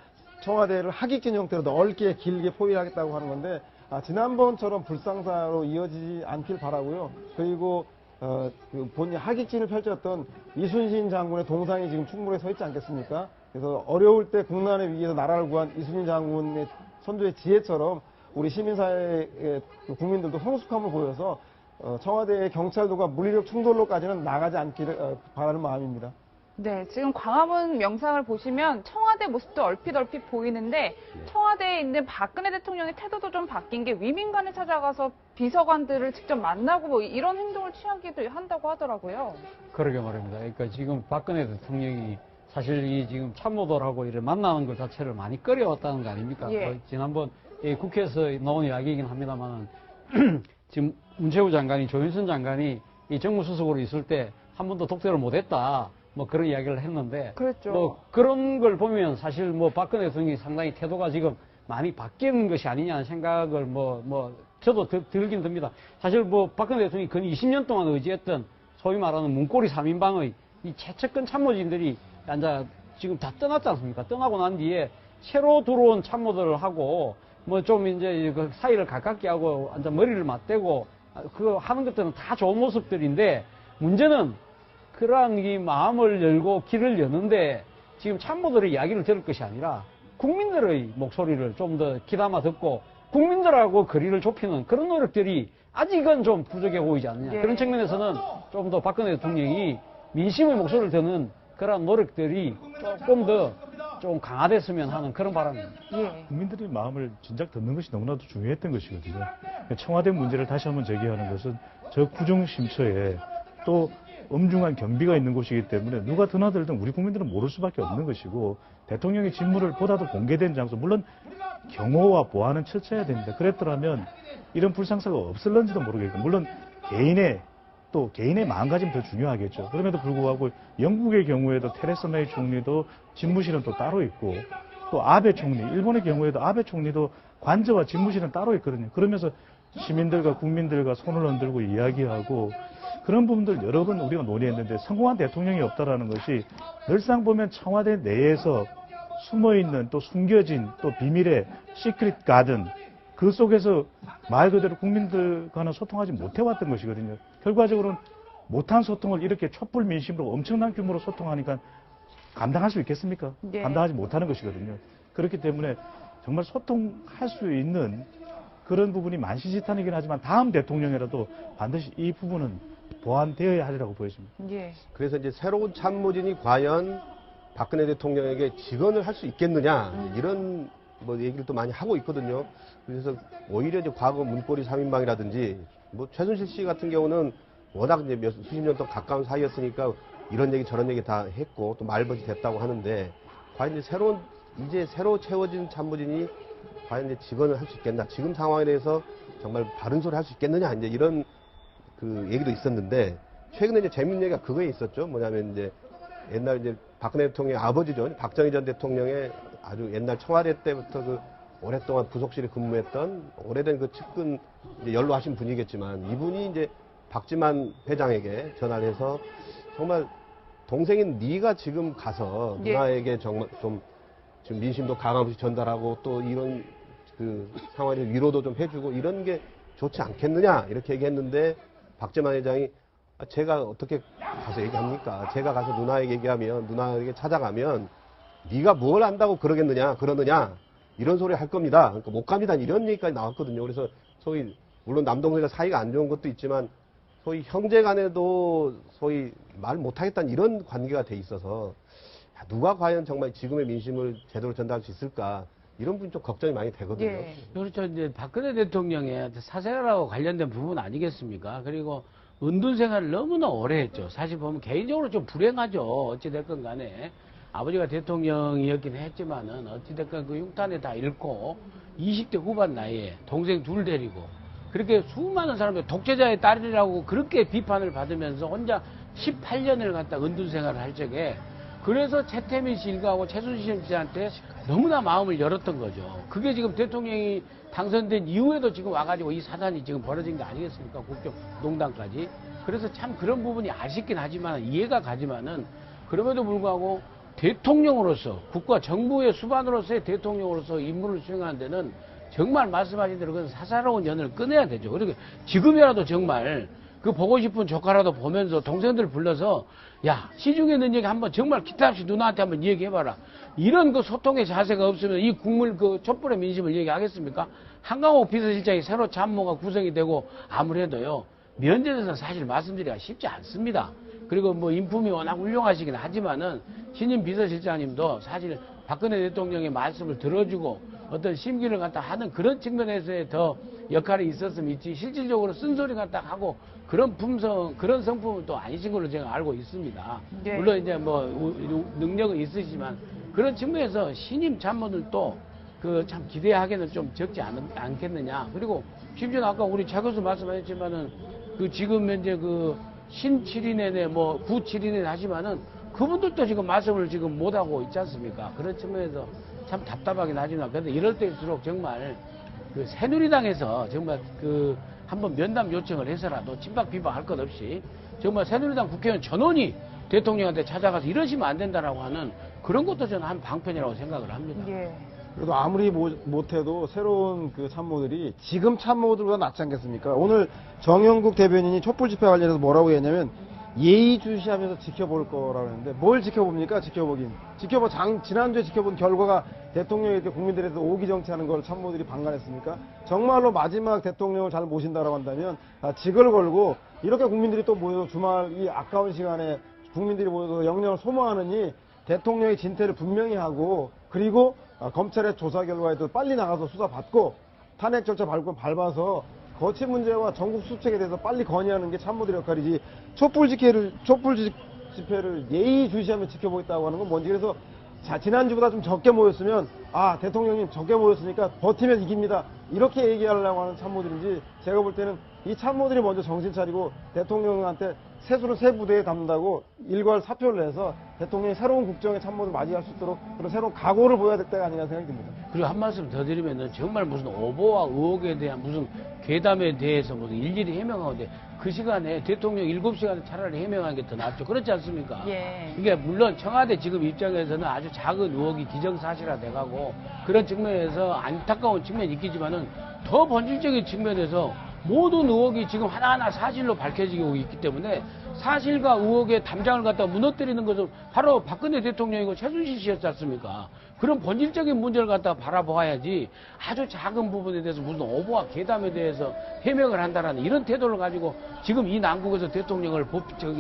청와대를 하객진 형태로 넓게 길게 포위하겠다고 하는 건데, 지난번처럼 불상사로 이어지지 않길 바라고요. 그리고 본인 하객진을 펼쳤던 이순신 장군의 동상이 지금 충무로에 서 있지 않겠습니까? 그래서 어려울 때 국난의 위기에서 나라를 구한 이순신 장군의 선조의 지혜처럼 우리 시민사회의 국민들도 성숙함을 보여서 청와대의 경찰도가 물리력 충돌로까지는 나가지 않기를 바라는 마음입니다. 네, 지금 광화문 명상을 보시면 청와대 모습도 얼핏 보이는데 청와대에 있는 박근혜 대통령의 태도도 좀 바뀐 게 위민관을 찾아가서 비서관들을 직접 만나고 뭐 이런 행동을 취하기도 한다고 하더라고요. 그러게 말입니다. 그러니까 지금 박근혜 대통령이 사실 이 지금 참모들하고 이렇게 만나는 것 자체를 많이 꺼려왔다는 거 아닙니까? 예. 지난번 이 국회에서 나온 이야기이긴 합니다만 지금 문체부 장관이 조윤선 장관이 이 정무수석으로 있을 때 한 번도 독대를 못했다. 뭐 그런 이야기를 했는데 그렇죠. 뭐 그런 걸 보면 사실 뭐 박근혜 대통령이 상당히 태도가 지금 많이 바뀐 것이 아니냐는 생각을 저도 들긴 듭니다. 사실 뭐 박근혜 대통령이 근 20년 동안 의지했던 소위 말하는 문고리 3인방의 이 최측근 참모진들이 앉아 지금 다 떠났지 않습니까? 떠나고 난 뒤에 새로 들어온 참모들을 하고 뭐 좀 이제 그 사이를 가깝게 하고 앉아 머리를 맞대고 그거 하는 것들은 다 좋은 모습들인데 문제는 그러한 이 마음을 열고 길을 여는데 지금 참모들의 이야기를 들을 것이 아니라 국민들의 목소리를 좀 더 귀담아 듣고 국민들하고 거리를 좁히는 그런 노력들이 아직은 좀 부족해 보이지 않느냐. 예. 그런 측면에서는 좀 더 박근혜 대통령이 민심의 목소리를 듣는 그런 노력들이 조금 더 좀 강화됐으면 하는 그런 바람입니다. 예. 국민들의 마음을 진작 듣는 것이 너무나도 중요했던 것이거든요. 청와대 문제를 다시 한번 제기하는 것은 저 구중심처에 또 엄중한 경비가 있는 곳이기 때문에 누가 드나들든 우리 국민들은 모를 수밖에 없는 것이고 대통령의 직무를 보다도 공개된 장소, 물론 경호와 보안은 철저해야 됩니다. 그랬더라면 이런 불상사가 없을런지도 모르겠고, 물론 개인의 마음가짐이 더 중요하겠죠. 그럼에도 불구하고 영국의 경우에도 테레사 메이 총리도 집무실은 또 따로 있고, 또 아베 총리, 일본의 경우에도 아베 총리도 관저와 집무실은 따로 있거든요. 그러면서 시민들과 국민들과 손을 흔들고 이야기하고 그런 부분들 여러 번 우리가 논의했는데 성공한 대통령이 없다라는 것이 늘상 보면 청와대 내에서 숨어있는 또 숨겨진 또 비밀의 시크릿 가든 그 속에서 말 그대로 국민들과는 소통하지 못해왔던 것이거든요. 결과적으로는 못한 소통을 이렇게 촛불 민심으로 엄청난 규모로 소통하니까 감당할 수 있겠습니까? 네. 감당하지 못하는 것이거든요. 그렇기 때문에 정말 소통할 수 있는 그런 부분이 만시지탄이긴 하지만 다음 대통령이라도 반드시 이 부분은 보완되어야 하리라고 보여집니다. 예. 그래서 이제 새로운 참모진이 과연 박근혜 대통령에게 직언을 할 수 있겠느냐 이런 뭐 얘기를 또 많이 하고 있거든요. 그래서 오히려 이제 과거 문고리 3인방이라든지 뭐 최순실 씨 같은 경우는 워낙 이제 수십 년 동안 가까운 사이였으니까 이런 얘기 저런 얘기 다 했고 또 말벗이 됐다고 하는데 과연 이제 새로 채워진 참모진이 과연 이제 직언을 할 수 있겠나? 지금 상황에 대해서 정말 바른 소리 할 수 있겠느냐? 이제 이런 그 얘기도 있었는데 최근에 이제 재밌는 얘기가 그거에 있었죠. 뭐냐면 이제 옛날 이제 박근혜 대통령의 아버지죠. 박정희 전 대통령의 아주 옛날 청와대 때부터 그 오랫동안 부속실에 근무했던 오래된 그 측근 이제 연로하신 분이겠지만 이분이 이제 박지만 회장에게 전화를 해서 정말 동생인 네가 지금 가서 예. 누나에게 정말 좀 지금 민심도 강함없이 전달하고 또 이런 그 상황에서 위로도 좀 해주고 이런 게 좋지 않겠느냐 이렇게 얘기했는데 박지만 회장이 제가 어떻게 가서 얘기합니까? 제가 가서 누나에게 얘기하면 누나에게 찾아가면 네가 뭘 안다고 그러느냐 이런 소리 할 겁니다. 그러니까 못 갑니다. 이런 얘기까지 나왔거든요. 그래서 소위 물론 남동생과 사이가 안 좋은 것도 있지만 소위 형제 간에도 소위 말 못하겠다는 이런 관계가 돼 있어서 누가 과연 정말 지금의 민심을 제대로 전달할 수 있을까 이런 부분이 좀 걱정이 많이 되거든요. 예. 그렇죠. 이제 박근혜 대통령의 사생활하고 관련된 부분 아니겠습니까? 그리고 은둔 생활을 너무나 오래 했죠. 사실 보면 개인적으로 좀 불행하죠. 어찌됐건 간에. 아버지가 대통령이었긴 했지만은 어찌됐건 그 흉탄에 다 잃고 20대 후반 나이에 동생 둘 데리고 그렇게 수많은 사람들 독재자의 딸이라고 그렇게 비판을 받으면서 혼자 18년을 갖다 은둔 생활을 할 적에 그래서 최태민 씨 일가하고 최순실 씨한테 너무나 마음을 열었던 거죠. 그게 지금 대통령이 당선된 이후에도 지금 와가지고 이 사단이 지금 벌어진 게 아니겠습니까? 국정농단까지. 그래서 참 그런 부분이 아쉽긴 하지만 이해가 가지만은 그럼에도 불구하고 대통령으로서 국가 정부의 수반으로서의 대통령으로서 임무를 수행하는 데는 정말 말씀하신 대로 그 사사로운 연을 끊어야 되죠. 그리고 지금이라도 정말 그 보고 싶은 조카라도 보면서 동생들 불러서 야, 시중에 있는 얘기 한번 정말 기타 없이 누나한테 한번 얘기해봐라. 이런 그 소통의 자세가 없으면 이 국물 그 촛불의 민심을 얘기하겠습니까? 한강호 비서실장이 새로 참모가 구성이 되고 아무래도요, 면접에서는 사실 말씀드리기가 쉽지 않습니다. 그리고 뭐 인품이 워낙 훌륭하시긴 하지만은 신임 비서실장님도 사실 박근혜 대통령의 말씀을 들어주고 어떤 심기를 갖다 하는 그런 측면에서의 더 역할이 있었으면 있지, 실질적으로 쓴소리 갖다 하고 그런 품성, 그런 성품은 또 아니신 걸로 제가 알고 있습니다. 네. 물론 이제 뭐 능력은 있으시지만 그런 측면에서 신임 참모들도 그 참 기대하기는 좀 적지 않겠느냐. 그리고 심지어 아까 우리 차 교수 말씀하셨지만은 그 지금 현재 그 신 7인에 뭐 9 7인에 하지만은 그분들도 지금 말씀을 지금 못하고 있지 않습니까? 그런 측면에서 참 답답하긴 하지만, 그런데 이럴 때일수록 정말 그 새누리당에서 정말 그 한번 면담 요청을 해서라도 친박 비박할 것 없이 정말 새누리당 국회의원 전원이 대통령한테 찾아가서 이러시면 안 된다라고 하는 그런 것도 저는 한 방편이라고 생각을 합니다. 예. 그래도 아무리 못해도 새로운 그 참모들이 지금 참모들보다 낫지 않겠습니까? 오늘 정영국 대변인이 촛불 집회 관련해서 뭐라고 했냐면 예의주시하면서 지켜볼 거라고 했는데 뭘 지켜봅니까? 지난주에 지켜본 결과가 대통령이 이렇게 국민들에서 오기정치하는 걸 참모들이 방관했습니까? 정말로 마지막 대통령을 잘 모신다라고 한다면 직을 걸고 이렇게 국민들이 또 모여서 주말 이 아까운 시간에 국민들이 모여서 영령을 소모하느니 대통령의 진퇴를 분명히 하고, 그리고 검찰의 조사 결과에도 빨리 나가서 수사받고 탄핵 절차 밟아서 거치 문제와 전국 수책에 대해서 빨리 건의하는 게 참모들의 역할이지, 촛불 집회를 예의주시하며 지켜보겠다고 하는 건 뭔지. 그래서 지난주보다 좀 적게 모였으면 대통령님 적게 모였으니까 버티면 이깁니다 이렇게 얘기하려고 하는 참모들인지, 제가 볼 때는 이 참모들이 먼저 정신 차리고 대통령한테 세수를 세 부대에 담는다고 일괄 사표를 내서 대통령이 새로운 국정의 참모를 맞이할 수 있도록 그런 새로운 각오를 보여야 될 때가 아닌가 생각이 듭니다. 그리고 한 말씀 더 드리면은 정말 무슨 오보와 의혹에 대한 무슨 괴담에 대해서 무슨 일일이 해명하는데 그 시간에 대통령 7시간에 차라리 해명하는 게 더 낫죠. 그렇지 않습니까? 예. 이게 물론 청와대 지금 입장에서는 아주 작은 의혹이 기정사실화돼가고 그런 측면에서 안타까운 측면이 있겠지만은 더 본질적인 측면에서 모든 의혹이 지금 하나하나 사실로 밝혀지고 있기 때문에 사실과 의혹의 담장을 갖다 무너뜨리는 것은 바로 박근혜 대통령이고 최순실 씨였지 않습니까? 그런 본질적인 문제를 갖다 바라보아야지 아주 작은 부분에 대해서 무슨 오보와 괴담에 대해서 해명을 한다라는 이런 태도를 가지고 지금 이 난국에서 대통령을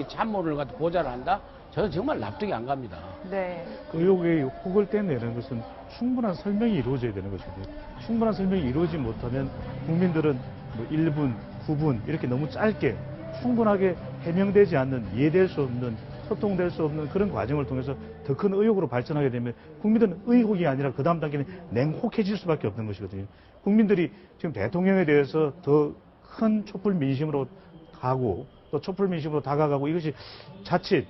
참모를 갖다 보좌를 한다? 저는 정말 납득이 안 갑니다. 네. 의혹의 혹을 떼내는 것은 충분한 설명이 이루어져야 되는 것인데, 충분한 설명이 이루어지지 못하면 국민들은 뭐 1분, 9분 이렇게 너무 짧게 충분하게 해명되지 않는, 이해될 수 없는, 소통될 수 없는 그런 과정을 통해서 더 큰 의혹으로 발전하게 되면 국민들은 의혹이 아니라 그 다음 단계는 냉혹해질 수밖에 없는 것이거든요. 국민들이 지금 대통령에 대해서 더 큰 촛불 민심으로 가고 또 촛불 민심으로 다가가고 이것이 자칫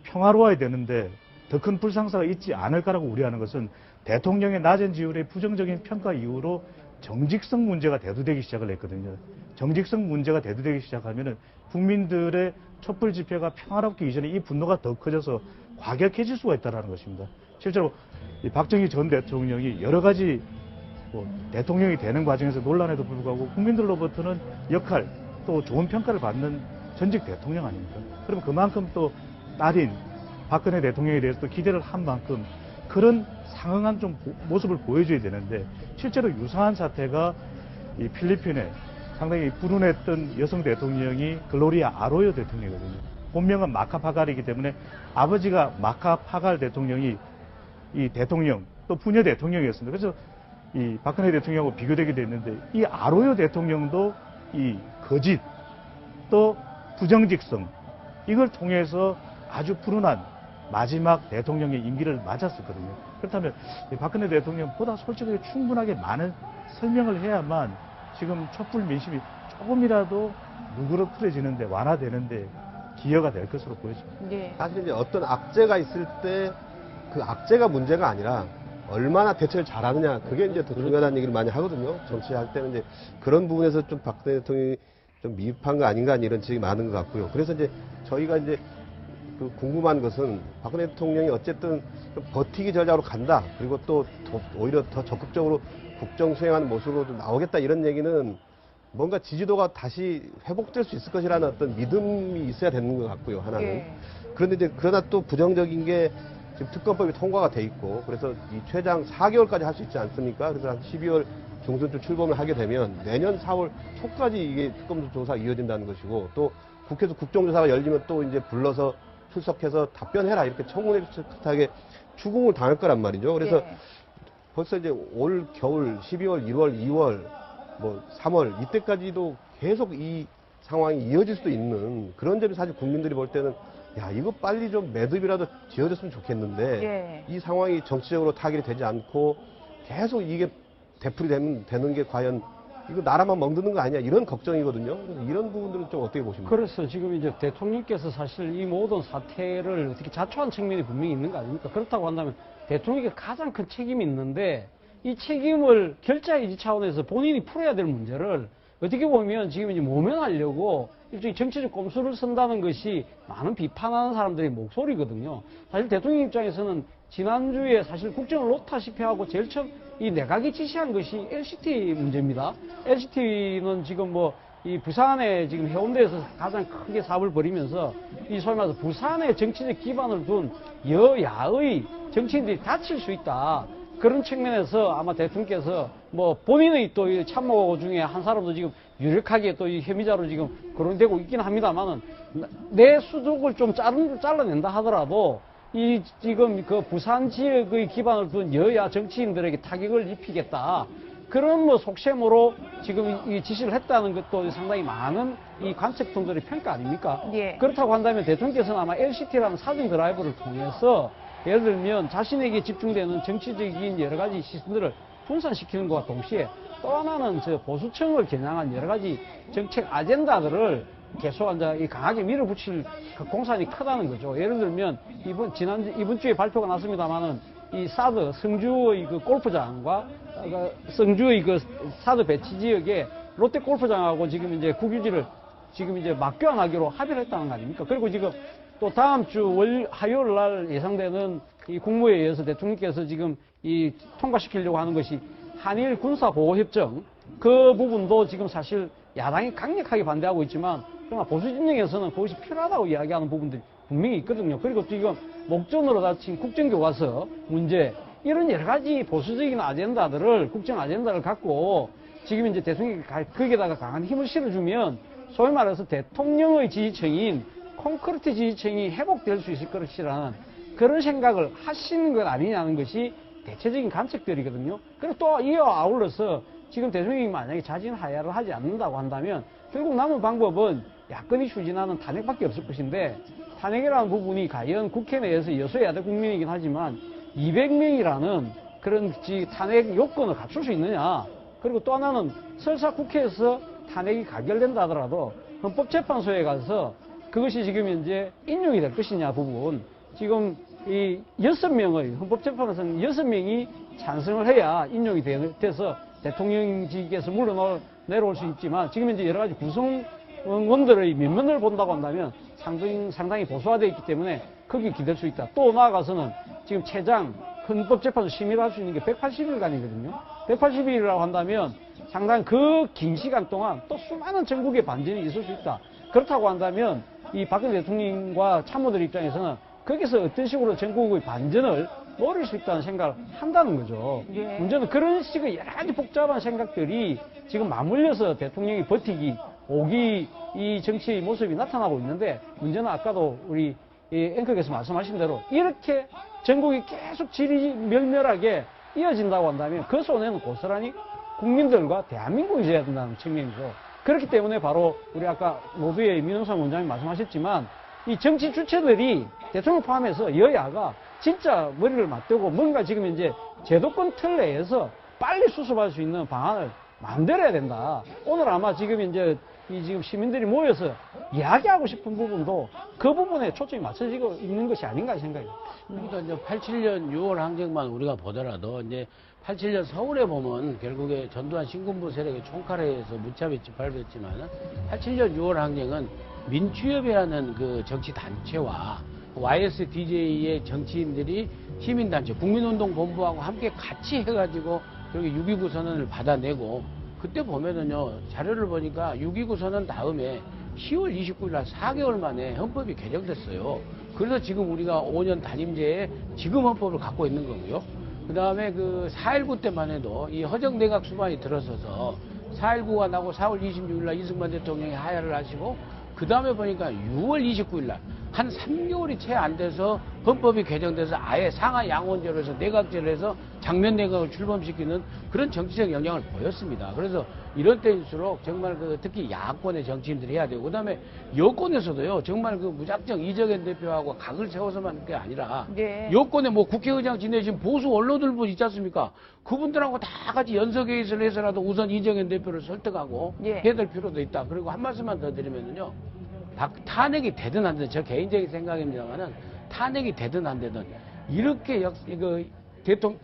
평화로워야 되는데 더 큰 불상사가 있지 않을까라고 우려하는 것은 대통령의 낮은 지율의 부정적인 평가 이후로 정직성 문제가 대두되기 시작을 했거든요. 정직성 문제가 대두되기 시작하면은 국민들의 촛불 집회가 평화롭기 이전에 이 분노가 더 커져서 과격해질 수가 있다는 것입니다. 실제로 이 박정희 전 대통령이 여러 가지 대통령이 되는 과정에서 논란에도 불구하고 국민들로부터는 역할 또 좋은 평가를 받는 전직 대통령 아닙니까? 그러면 그만큼 또 딸인 박근혜 대통령에 대해서 또 기대를 한 만큼 그런 상응한 좀 모습을 보여줘야 되는데, 실제로 유사한 사태가 이 필리핀에 상당히 불운했던 여성 대통령이 글로리아 아로요 대통령이거든요. 본명은 마카파갈이기 때문에 아버지가 마카파갈 대통령이 이 대통령 또 부녀 대통령이었습니다. 그래서 이 박근혜 대통령하고 비교되게 됐는데, 이 아로요 대통령도 이 거짓 또 부정직성 이걸 통해서 아주 불운한 마지막 대통령의 임기를 맞았었거든요. 그렇다면 박근혜 대통령보다 솔직하게 충분하게 많은 설명을 해야만 지금 촛불 민심이 조금이라도 누그러뜨려지는데, 완화되는데 기여가 될 것으로 보여집니다. 예. 사실 이제 어떤 악재가 있을 때 그 악재가 문제가 아니라 얼마나 대처를 잘하느냐, 그게 이제 더 중요하다는 얘기를 많이 하거든요. 정치할 때는 이제 그런 부분에서 좀 박근혜 대통령이 좀 미흡한 거 아닌가 이런 지적이 많은 것 같고요. 그래서 이제 저희가 이제 그 궁금한 것은 박근혜 대통령이 어쨌든 좀 버티기 전략으로 간다. 그리고 또 오히려 더 적극적으로 국정 수행하는 모습으로 좀 나오겠다 이런 얘기는 뭔가 지지도가 다시 회복될 수 있을 것이라는 어떤 믿음이 있어야 되는 것 같고요. 하나는. 예. 그런데 이제 그러나 또 부정적인 게 지금 특검법이 통과가 돼 있고 그래서 이 최장 4개월까지 할 수 있지 않습니까? 그래서 한 12월 중순쯤 출범을 하게 되면 내년 4월 초까지 이게 특검 조사가 이어진다는 것이고 또 국회에서 국정조사가 열리면 또 이제 불러서 출석해서 답변해라 이렇게 청문회 비슷하게 추궁을 당할 거란 말이죠. 그래서 예. 벌써 이제 올 겨울 12월, 1월, 2월, 뭐 3월 이때까지도 계속 이 상황이 이어질 수도 있는 그런 점이 사실 국민들이 볼 때는 야 이거 빨리 좀 매듭이라도 지어졌으면 좋겠는데 예. 이 상황이 정치적으로 타결이 되지 않고 계속 이게 되풀이 되는 게 과연 이거 나라만 멍드는 거 아니야 이런 걱정이거든요. 그래서 이런 부분들은 좀 어떻게 보십니까? 그래서 지금 이제 대통령께서 사실 이 모든 사태를 어떻게 자초한 측면이 분명히 있는 거 아닙니까? 그렇다고 한다면 대통령에게 가장 큰 책임이 있는데 이 책임을 결자이지 차원에서 본인이 풀어야 될 문제를 어떻게 보면 지금 이제 모면하려고 일종의 정치적 꼼수를 쓴다는 것이 많은 비판하는 사람들의 목소리거든요. 사실 대통령 입장에서는 지난주에 사실 국정을 놓다시피 하고 제일 처음 이 내각이 지시한 것이 LCT 문제입니다. LCT는 지금 뭐 이 부산에 지금 해운대에서 가장 크게 사업을 벌이면서 이 소위 말해서 부산의 정치적 기반을 둔 여야의 정치인들이 다칠 수 있다. 그런 측면에서 아마 대통령께서 뭐 본인의 또 이 참모 중에 한 사람도 지금 유력하게 또 이 혐의자로 지금 거론되고 있긴 합니다만은 내 수족을 좀 잘라낸다 하더라도 이 지금 그 부산 지역의 기반을 둔 여야 정치인들에게 타격을 입히겠다. 그런 뭐 속셈으로 지금 이 지시를 했다는 것도 상당히 많은 이 관측통들의 평가 아닙니까? 예. 그렇다고 한다면 대통령께서는 아마 LCT라는 사정 드라이브를 통해서 예를 들면 자신에게 집중되는 정치적인 여러 가지 시선들을 분산시키는 것과 동시에 또 하나는 저 보수층을 겨냥한 여러 가지 정책 아젠다들을 계속 이제 강하게 밀어붙일 그 공산이 크다는 거죠. 예를 들면 이번 주에 발표가 났습니다만은 이 사드 성주의 그 골프장과 성주의 그 사드 배치 지역에 롯데 골프장하고 지금 이제 국유지를 지금 이제 맞교환하기로 합의를 했다는 거 아닙니까? 그리고 지금 또 다음 주 화요일 날 예상되는 이 국무회의에서 대통령께서 지금 이 통과시키려고 하는 것이 한일 군사보호협정 그 부분도 지금 사실 야당이 강력하게 반대하고 있지만 그러나 보수 진영에서는 그것이 필요하다고 이야기하는 부분들이 분명히 있거든요. 그리고 지금 목전으로 다친 국정교과서 문제 이런 여러 가지 보수적인 아젠다들을 국정 아젠다를 갖고 지금 이제 대통령이 거기에다가 강한 힘을 실어주면 소위 말해서 대통령의 지지층인 콘크리트 지지층이 회복될 수 있을 것이라는 그런 생각을 하시는 것 아니냐는 것이 대체적인 관측들이거든요. 그리고 또 이어 아울러서 지금 대통령이 만약에 자진 하야를 하지 않는다고 한다면 결국 남은 방법은 야권이 추진하는 탄핵밖에 없을 것인데 탄핵이라는 부분이 과연 국회 내에서 여소야대 국민이긴 하지만 200명이라는 그런 탄핵 요건을 갖출 수 있느냐. 그리고 또 하나는 설사 국회에서 탄핵이 가결된다 하더라도 헌법재판소에 가서 그것이 지금 현재 인용이 될 것이냐 부분. 지금 이 6명의 헌법재판소는 6명이 찬성을 해야 인용이 돼서 대통령직에서 물러내려올 수 있지만 지금 이제 여러 가지 구성원들의 면면을 본다고 한다면 상당히 보수화되어 있기 때문에 거기에 기댈 수 있다. 또 나아가서는 지금 최장 헌법재판소 심의를 할 수 있는 게 180일간이거든요. 180일이라고 한다면 상당히 그 긴 시간 동안 또 수많은 전국의 반전이 있을 수 있다. 그렇다고 한다면 이 박근혜 대통령과 참모들 입장에서는 거기서 어떤 식으로 전국의 반전을 노릴 수 있다는 생각을 한다는 거죠. 예. 문제는 그런 식의 여러 가지 복잡한 생각들이 지금 맞물려서 대통령이 버티기, 오기 이 정치의 모습이 나타나고 있는데 문제는 아까도 우리 앵커께서 말씀하신 대로 이렇게 전국이 계속 지리멸멸하게 이어진다고 한다면 그 손에는 고스란히 국민들과 대한민국이 져야 된다는 측면이죠. 그렇기 때문에 바로 우리 아까 모두의 민영상 원장님 말씀하셨지만 이 정치 주체들이 대통령 포함해서 여야가 진짜 머리를 맞대고 뭔가 지금 이제 제도권 틀 내에서 빨리 수습할 수 있는 방안을 만들어야 된다. 오늘 아마 지금 이제 지금 시민들이 모여서 이야기하고 싶은 부분도 그 부분에 초점이 맞춰지고 있는 것이 아닌가 생각해요. 그러니까 이제 87년 6월 항쟁만 우리가 보더라도 이제 87년 서울에 보면 결국에 전두환 신군부 세력의 총칼에 의해서 무차별 짓밟혔지만 87년 6월 항쟁은 민주협이라는 그 정치 단체와 YSDJ의 정치인들이 시민단체, 국민운동본부하고 함께 같이 해가지고 그렇게 6.29 선언을 받아내고, 그때 보면은요, 자료를 보니까 6.29 선언 다음에 10월 29일 날 4개월 만에 헌법이 개정됐어요. 그래서 지금 우리가 5년 단임제에 지금 헌법을 갖고 있는 거고요. 그 다음에 그 4.19 때만 해도 이 허정 내각 수반이 들어서서 4.19가 나고 4월 26일 날 이승만 대통령이 하야를 하시고, 그 다음에 보니까 6월 29일 날 한 3개월이 채 안 돼서 헌법이 개정돼서 아예 상하 양원제로 해서 내각제로 해서 장면 내각을 출범시키는 그런 정치적 영향을 보였습니다. 그래서 이런 때일수록 정말 그 특히 야권의 정치인들이 해야 되고, 그 다음에 여권에서도요, 정말 그 무작정 이정현 대표하고 각을 세워서만 게 아니라, 예. 여권에 뭐 국회의장 지내신 보수 언론들분 있지 않습니까? 그분들하고 다 같이 연석회의를 해서라도 우선 이정현 대표를 설득하고 예. 해야 될 필요도 있다. 그리고 한 말씀만 더 드리면요. 탄핵이 되든 안 되든, 저 개인적인 생각입니다만은, 탄핵이 되든 안 되든 이렇게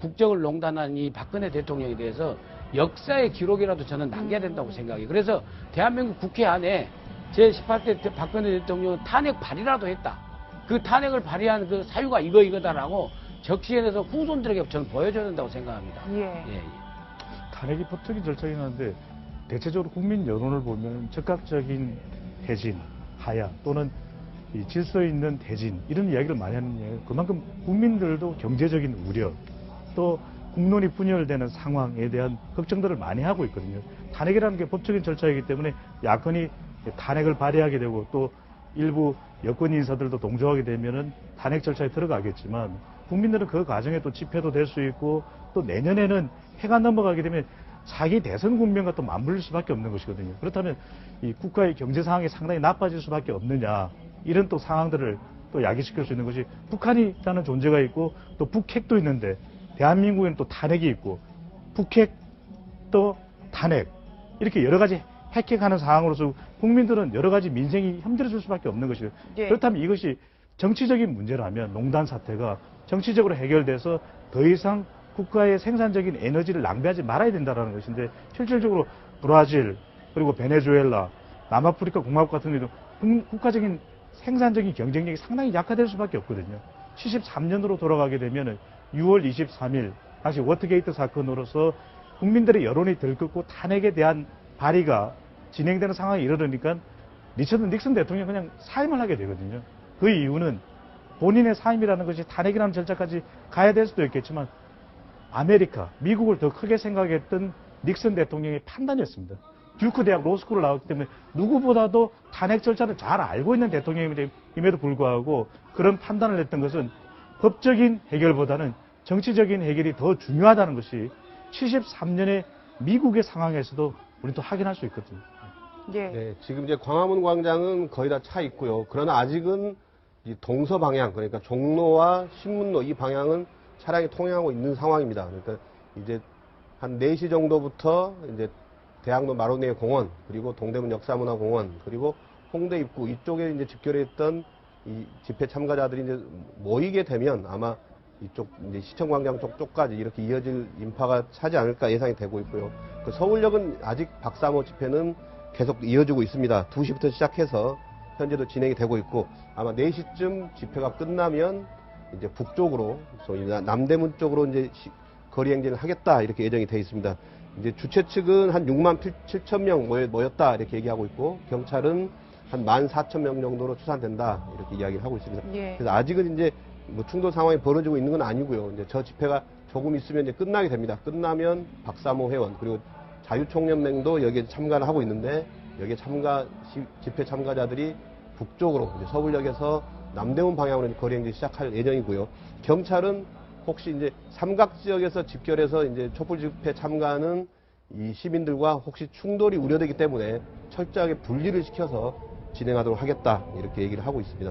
국정을 농단한 이 박근혜 대통령에 대해서 역사의 기록이라도 저는 남겨야 된다고 생각해요. 그래서 대한민국 국회 안에 제18대 박근혜 대통령은 탄핵 발의라도 했다. 그 탄핵을 발의한 그 사유가 이거다라고 적시해서 후손들에게 저는 보여줘야 된다고 생각합니다. 예. 예. 탄핵이 법적인 절차긴 한데 대체적으로 국민 여론을 보면 즉각적인 해진, 하야 또는 이 질서 있는 대진 이런 이야기를 많이 하는데, 그만큼 국민들도 경제적인 우려 또 국론이 분열되는 상황에 대한 걱정들을 많이 하고 있거든요. 탄핵이라는 게 법적인 절차이기 때문에 야권이 탄핵을 발의하게 되고 또 일부 여권 인사들도 동조하게 되면은 탄핵 절차에 들어가겠지만, 국민들은 그 과정에 또 집회도 될 수 있고 또 내년에는 해가 넘어가게 되면 자기 대선 국면과 또 맞물릴 수밖에 없는 것이거든요. 그렇다면 이 국가의 경제 상황이 상당히 나빠질 수밖에 없느냐, 이런 또 상황들을 또 야기시킬 수 있는 것이 북한이라는 존재가 있고 또 북핵도 있는데, 대한민국에는 또 탄핵이 있고 북핵 또 탄핵 이렇게 여러 가지 핵핵하는 상황으로서 국민들은 여러 가지 민생이 힘들어질 수밖에 없는 것이에요. 예. 그렇다면 이것이 정치적인 문제라면 농단 사태가 정치적으로 해결돼서 더 이상 국가의 생산적인 에너지를 낭비하지 말아야 된다는 것인데, 실질적으로 브라질 그리고 베네수엘라, 남아프리카 공화국 같은 경우도 국가적인 생산적인 경쟁력이 상당히 약화될 수밖에 없거든요. 73년으로 돌아가게 되면 6월 23일 당시 워터게이트 사건으로서 국민들의 여론이 들끓고 탄핵에 대한 발의가 진행되는 상황에 이르르니까 리처드 닉슨 대통령이 그냥 사임을 하게 되거든요. 그 이유는 본인의 사임이라는 것이 탄핵이라는 절차까지 가야 될 수도 있겠지만, 아메리카, 미국을 더 크게 생각했던 닉슨 대통령의 판단이었습니다. 듀크 대학 로스쿨을 나왔기 때문에 누구보다도 탄핵 절차를 잘 알고 있는 대통령임에도 불구하고 그런 판단을 했던 것은 법적인 해결보다는 정치적인 해결이 더 중요하다는 것이 73년의 미국의 상황에서도 우리는 또 확인할 수 있거든요. 예. 네, 지금 이제 광화문 광장은 거의 다 차 있고요. 그러나 아직은 이 동서 방향, 그러니까 종로와 신문로 이 방향은 차량이 통행하고 있는 상황입니다. 그러니까 이제 한 4시 정도부터 이제 대학로 마로니에 공원, 그리고 동대문 역사문화공원, 그리고 홍대 입구 이쪽에 이제 집결해 있던 이 집회 참가자들이 이제 모이게 되면 아마 이쪽 이제 시청광장 쪽까지 이렇게 이어질 인파가 차지 않을까 예상이 되고 있고요. 그 서울역은 아직 박사모 집회는 계속 이어지고 있습니다. 2시부터 시작해서 현재도 진행이 되고 있고, 아마 4시쯤 집회가 끝나면 이제 북쪽으로, 소위 남대문 쪽으로 이제 거리 행진을 하겠다 이렇게 예정이 되어 있습니다. 이제 주최 측은 한 6만 7천 명 모였다 이렇게 얘기하고 있고, 경찰은 한 14,000명 정도로 추산된다 이렇게 이야기를 하고 있습니다. 예. 그래서 아직은 이제 뭐 충돌 상황이 벌어지고 있는 건 아니고요. 이제 저 집회가 조금 있으면 이제 끝나게 됩니다. 끝나면 박사모 회원 그리고 자유총연맹도 여기에 참가를 하고 있는데, 여기에 집회 참가자들이 북쪽으로 이제 서울역에서 남대문 방향으로 거리 행진 시작할 예정이고요. 경찰은 혹시 이제 삼각 지역에서 집결해서 이제 촛불 집회 참가하는 이 시민들과 혹시 충돌이 우려되기 때문에 철저하게 분리를 시켜서 진행하도록 하겠다 이렇게 얘기를 하고 있습니다.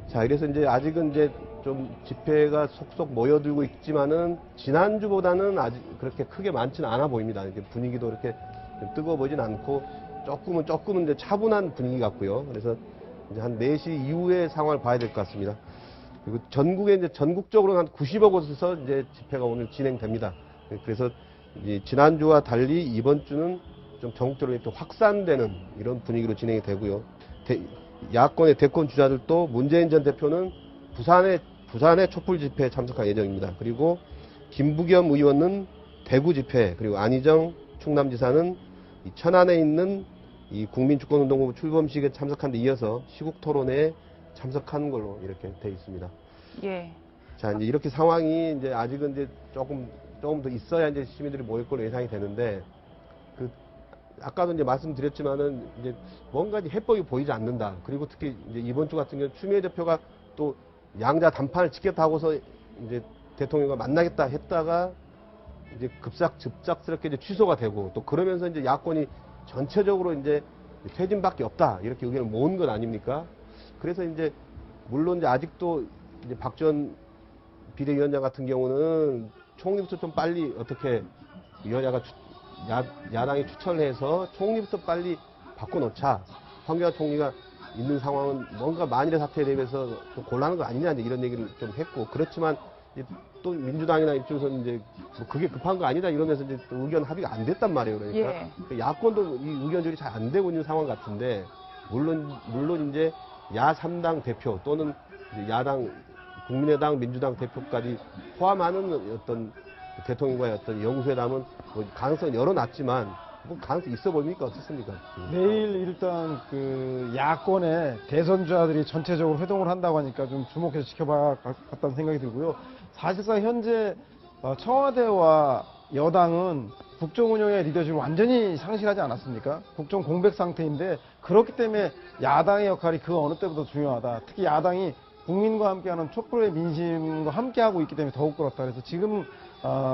자, 그래서 이제 아직은 이제 좀 집회가 속속 모여들고 있지만은 지난주보다는 아직 그렇게 크게 많지는 않아 보입니다. 이렇게 분위기도 이렇게 좀 뜨거워 보진 않고 조금은 이제 차분한 분위기 같고요. 그래서 이제 한 4시 이후의 상황을 봐야 될 것 같습니다. 그리고 전국에 이제 전국적으로 한 90여 곳에서 이제 집회가 오늘 진행됩니다. 그래서 이제 지난주와 달리 이번 주는 좀 전국적으로 이렇게 확산되는 이런 분위기로 진행이 되고요. 야권의 대권 주자들도 문재인 전 대표는 부산의 촛불 집회에 참석할 예정입니다. 그리고 김부겸 의원은 대구 집회, 그리고 안희정 충남지사는 이 천안에 있는 이 국민주권운동부 출범식에 참석한 데 이어서 시국 토론회에 참석하는 걸로 이렇게 되어 있습니다. 예. 자, 이제 이렇게 상황이 이제 아직은 이제 조금 더 있어야 이제 시민들이 모일 걸로 예상이 되는데, 아까도 이제 말씀드렸지만은 이제 뭔가 이제 해법이 보이지 않는다. 그리고 특히 이제 이번 주 같은 경우 추미애 대표가 또 양자 담판을 지켰다 하고서 이제 대통령과 만나겠다 했다가 이제 급작스럽게 이제 취소가 되고, 또 그러면서 이제 야권이 전체적으로 이제 퇴진밖에 없다 이렇게 의견을 모은 것 아닙니까? 그래서 이제 물론 이제 아직도 이제 박지원 비대위원장 같은 경우는 총리부터 좀 빨리 어떻게 야당이 추천을 해서 총리부터 빨리 바꿔놓자. 황교안 총리가 있는 상황은 뭔가 만일의 사태에 대해서 좀 곤란한 거 아니냐 이제 이런 얘기를 좀 했고, 그렇지만 이제 또 민주당이나 이쪽에서는 이제 뭐 그게 급한 거 아니다 이러면서 이제 또 의견 합의가 안 됐단 말이에요. 그러니까 예. 야권도 이 의견 조율이 잘 안 되고 있는 상황 같은데, 물론 이제 야3당 대표 또는 이제 야당 국민의당 민주당 대표까지 포함하는 어떤 대통령과의 어떤 영수회담은 뭐 가능성은 열어놨지만 뭐 가능성이 있어 보입니까? 어떻습니까? 내일 일단 그 야권의 대선주자들이 전체적으로 회동을 한다고 하니까 좀 주목해서 지켜봐야겠다는 생각이 들고요. 사실상 현재 청와대와 여당은 국정 운영의 리더십을 완전히 상실하지 않았습니까? 국정 공백 상태인데, 그렇기 때문에 야당의 역할이 그 어느 때보다 중요하다. 특히 야당이 국민과 함께하는 촛불의 민심과 함께하고 있기 때문에 더욱 그렇다. 그래서 지금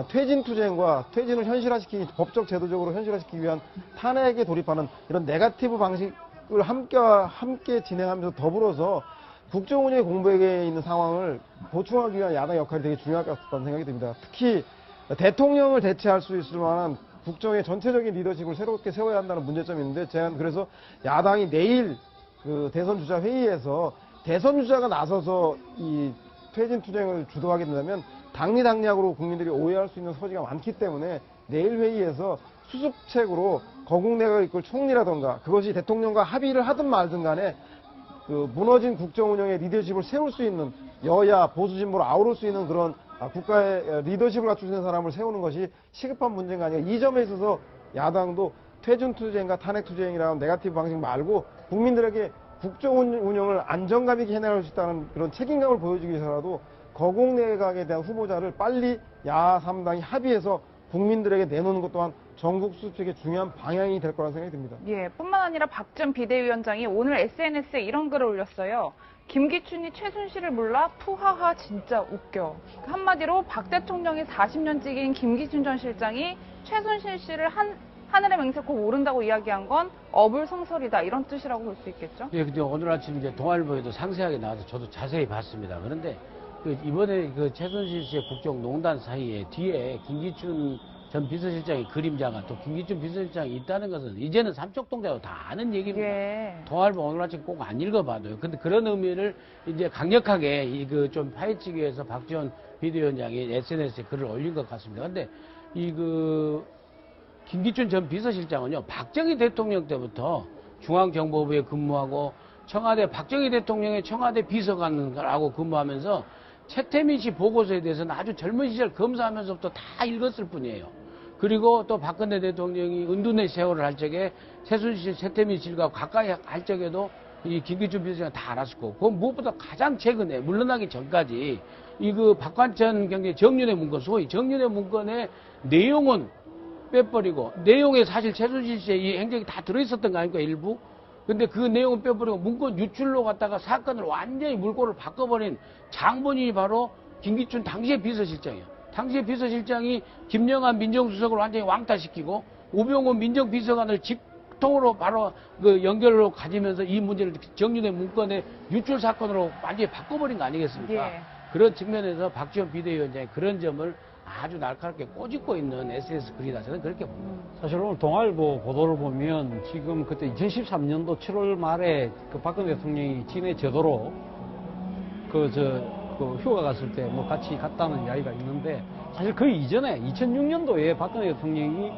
퇴진 투쟁과 퇴진을 현실화시키기, 법적 제도적으로 현실화시키기 위한 탄핵에 돌입하는 이런 네거티브 방식을 함께 진행하면서 더불어서 국정 운영의 공백에 있는 상황을 보충하기 위한 야당의 역할이 되게 중요할 것 같다는 생각이 듭니다. 특히 대통령을 대체할 수 있을 만한 국정의 전체적인 리더십을 새롭게 세워야 한다는 문제점이 있는데, 제가 그래서 야당이 내일 그 대선 주자 회의에서 대선 주자가 나서서 이 퇴진 투쟁을 주도하게 된다면 당리당략으로 국민들이 오해할 수 있는 소지가 많기 때문에 내일 회의에서 수습책으로 거국내각을 이끌 총리라던가, 그것이 대통령과 합의를 하든 말든 간에 그 무너진 국정 운영의 리더십을 세울 수 있는, 여야 보수 진보를 아우를 수 있는 그런 국가의 리더십을 갖출 수 있는 사람을 세우는 것이 시급한 문제가 아니라, 이 점에 있어서 야당도 퇴진 투쟁과 탄핵 투쟁이라는 네거티브 방식 말고 국민들에게 국정 운영을 안정감 있게 해나갈 수 있다는 그런 책임감을 보여주기 위해서라도 거국내각에 대한 후보자를 빨리 야3당이 합의해서 국민들에게 내놓는 것 또한 전국 수습책의 중요한 방향이 될 거라는 생각이 듭니다. 예, 뿐만 아니라 박지원 비대위원장이 오늘 SNS에 이런 글을 올렸어요. 김기춘이 최순실을 몰라 푸하하 진짜 웃겨. 한마디로 박 대통령이 40년직인 김기춘 전 실장이 최순실 씨를 하늘의 맹세코 모른다고 이야기한 건 어불성설이다, 이런 뜻이라고 볼 수 있겠죠? 예, 근데 오늘 아침 이제 동아일보에도 상세하게 나와서 저도 자세히 봤습니다. 그런데 이번에 그 최순실 씨의 국정농단 사이에 뒤에 김기춘 전 비서실장의 그림자가 또 김기춘 비서실장이 있다는 것은 이제는 삼척동자도 다 아는 얘기입니다. 예. 동아일보 오늘 아침 꼭 안 읽어봐도요. 근데 그런 의미를 이제 강력하게 좀 파헤치기 위해서 박지원 비대위원장이 SNS에 글을 올린 것 같습니다. 근데 김기춘 전 비서실장은요, 박정희 대통령 때부터 중앙정보부에 근무하고 박정희 대통령의 청와대 비서관하고 근무하면서 최태민 씨 보고서에 대해서는 아주 젊은 시절 검사하면서부터 다 읽었을 뿐이에요. 그리고 또 박근혜 대통령이 은둔의 세월을 할 적에 최순실, 최태민 씨가 가까이 할 적에도 이 김기춘 비서실장이 다 알았었고, 그 무엇보다 가장 최근에 물러나기 전까지 박관천 경제 정윤회 문건, 소위 정윤회 문건의 내용은 빼버리고, 내용에 사실 최순실 씨의 이 행적이 다 들어있었던 거 아닙니까, 일부? 근데 그 내용은 빼버리고 문건 유출로 갖다가 사건을 완전히 물꼬를 바꿔버린 장본인이 바로 김기춘 당시의 비서실장이에요. 당시의 비서실장이 김영한 민정수석을 완전히 왕따시키고 우병우 민정비서관을 직통으로 바로 연결로 가지면서 이 문제를 정윤회 문건의 유출 사건으로 완전히 바꿔버린 거 아니겠습니까? 예. 그런 측면에서 박지원 비대위원장이 그런 점을 아주 날카롭게 꼬집고 있는 SNS 글이다, 저는 그렇게 봅니다. 사실 오늘 동아일보 보도를 보면 지금 그때 2013년도 7월 말에 그 박근혜 대통령이 진해 제도로 휴가 갔을 때 뭐 같이 갔다는 이야기가 있는데, 사실 그 이전에 2006년도에 박근혜 대통령이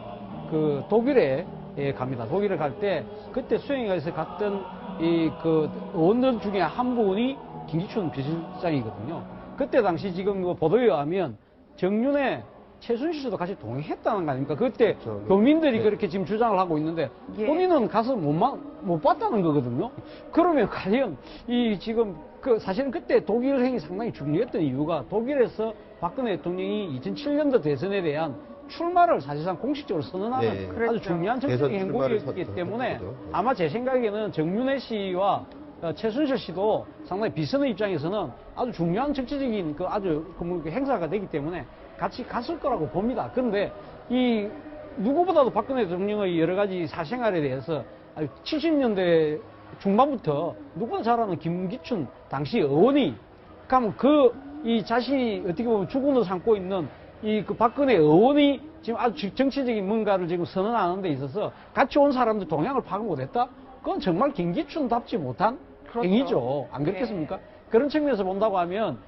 그 독일에 갑니다. 독일에 갈 때 그때 수행해서 갔던 의원들 중에 한 분이 김기춘 비서실장이거든요. 그때 당시 지금 뭐 보도에 의하면 정윤회 최순실 씨도 같이 동행했다는 거 아닙니까? 그때 그렇죠. 교민들이 네. 그렇게 지금 주장을 하고 있는데 예. 본인은 가서 못 봤다는 거거든요. 그러면 과연 이 지금 사실은 그때 독일행이 상당히 중요했던 이유가 독일에서 박근혜 대통령이 2007년도 대선에 대한 출마를 사실상 공식적으로 선언하는 네. 아주 그랬죠. 중요한 정치적 대선 출마를 행보이기 때문에 했죠. 아마 제 생각에는 정윤회 씨와 최순실 씨도 상당히 비선의 입장에서는 아주 중요한 정치적인 행사가 되기 때문에 같이 갔을 거라고 봅니다. 그런데 이 누구보다도 박근혜 대통령의 여러 가지 사생활에 대해서 70년대 중반부터 누구나 잘 아는 김기춘 당시 의원이 가면 이 자신이 어떻게 보면 주군을 삼고 있는 그 박근혜 의원이 지금 아주 정치적인 뭔가를 지금 선언하는 데 있어서 같이 온 사람들 동향을 파악 못했다? 그건 정말 김기춘답지 못한 그렇죠. 행위죠. 안 그렇겠습니까? 그런 측면에서 본다고 하면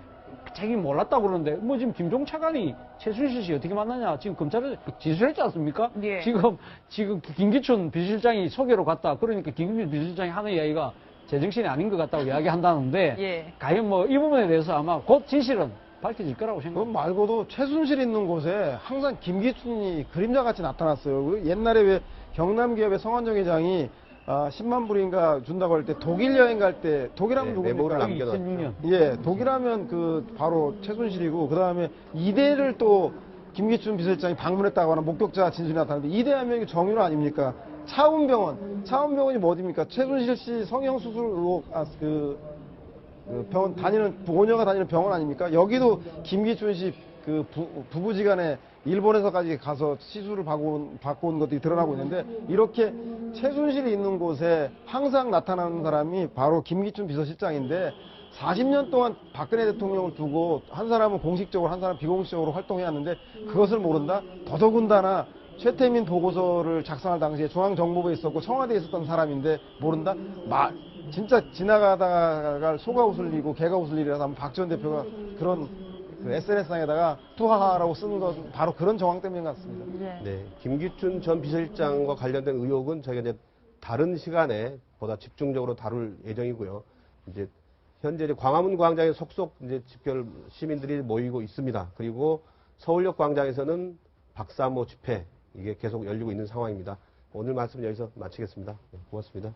자기 몰랐다고 그러는데 뭐 지금 김종 차관이 최순실 씨 어떻게 만나냐 지금 검찰에 지수했지 않습니까? 예. 지금 김기춘 비서실장이 소개로 갔다. 그러니까 김기춘 비서실장이 하는 이야기가 제정신이 아닌 것 같다고 이야기한다는데 예. 과연 뭐 이 부분에 대해서 아마 곧 진실은 밝혀질 거라고 그것 생각합니다. 말고도 최순실 있는 곳에 항상 김기춘이 그림자같이 나타났어요. 옛날에 왜 경남기업의 성완종 회장이 10만 불인가 준다고 할 때 독일 여행 갈 때 독일하면 네, 메모를 누굽니까? 남겨놨죠. 2006년. 예, 독일하면 바로 최순실이고 그 다음에 이대를 또 김기춘 비서실장이 방문했다고 하는 목격자 진술이 나타나는데 이대하면 이게 정유라 아닙니까? 차움병원이 뭐 어딥니까? 최순실 씨 성형수술 의혹 그 병원 다니는 보녀가 다니는 병원 아닙니까? 여기도 김기춘 씨 그 부부지간에 일본에서까지 가서 시술을 받고 온 것들이 드러나고 있는데 이렇게 최순실이 있는 곳에 항상 나타나는 사람이 바로 김기춘 비서실장인데 40년 동안 박근혜 대통령을 두고 한 사람은 공식적으로 한 사람은 비공식적으로 활동해왔는데 그것을 모른다? 더더군다나 최태민 보고서를 작성할 당시에 중앙정보부에 있었고 청와대에 있었던 사람인데 모른다? 진짜 지나가다가 소가 웃을 일이고 개가 웃을 일이라서 아마 박 전 대표가 그런 SNS상에다가 투하하라고 쓰는 건 바로 그런 정황 때문인 것 같습니다. 예. 네, 김기춘 전 비서실장과 관련된 의혹은 저희가 이제 다른 시간에 보다 집중적으로 다룰 예정이고요. 이제 현재 이제 광화문 광장에 속속 이제 집결 시민들이 모이고 있습니다. 그리고 서울역 광장에서는 박사모 집회 이게 계속 열리고 있는 상황입니다. 오늘 말씀 여기서 마치겠습니다. 네, 고맙습니다.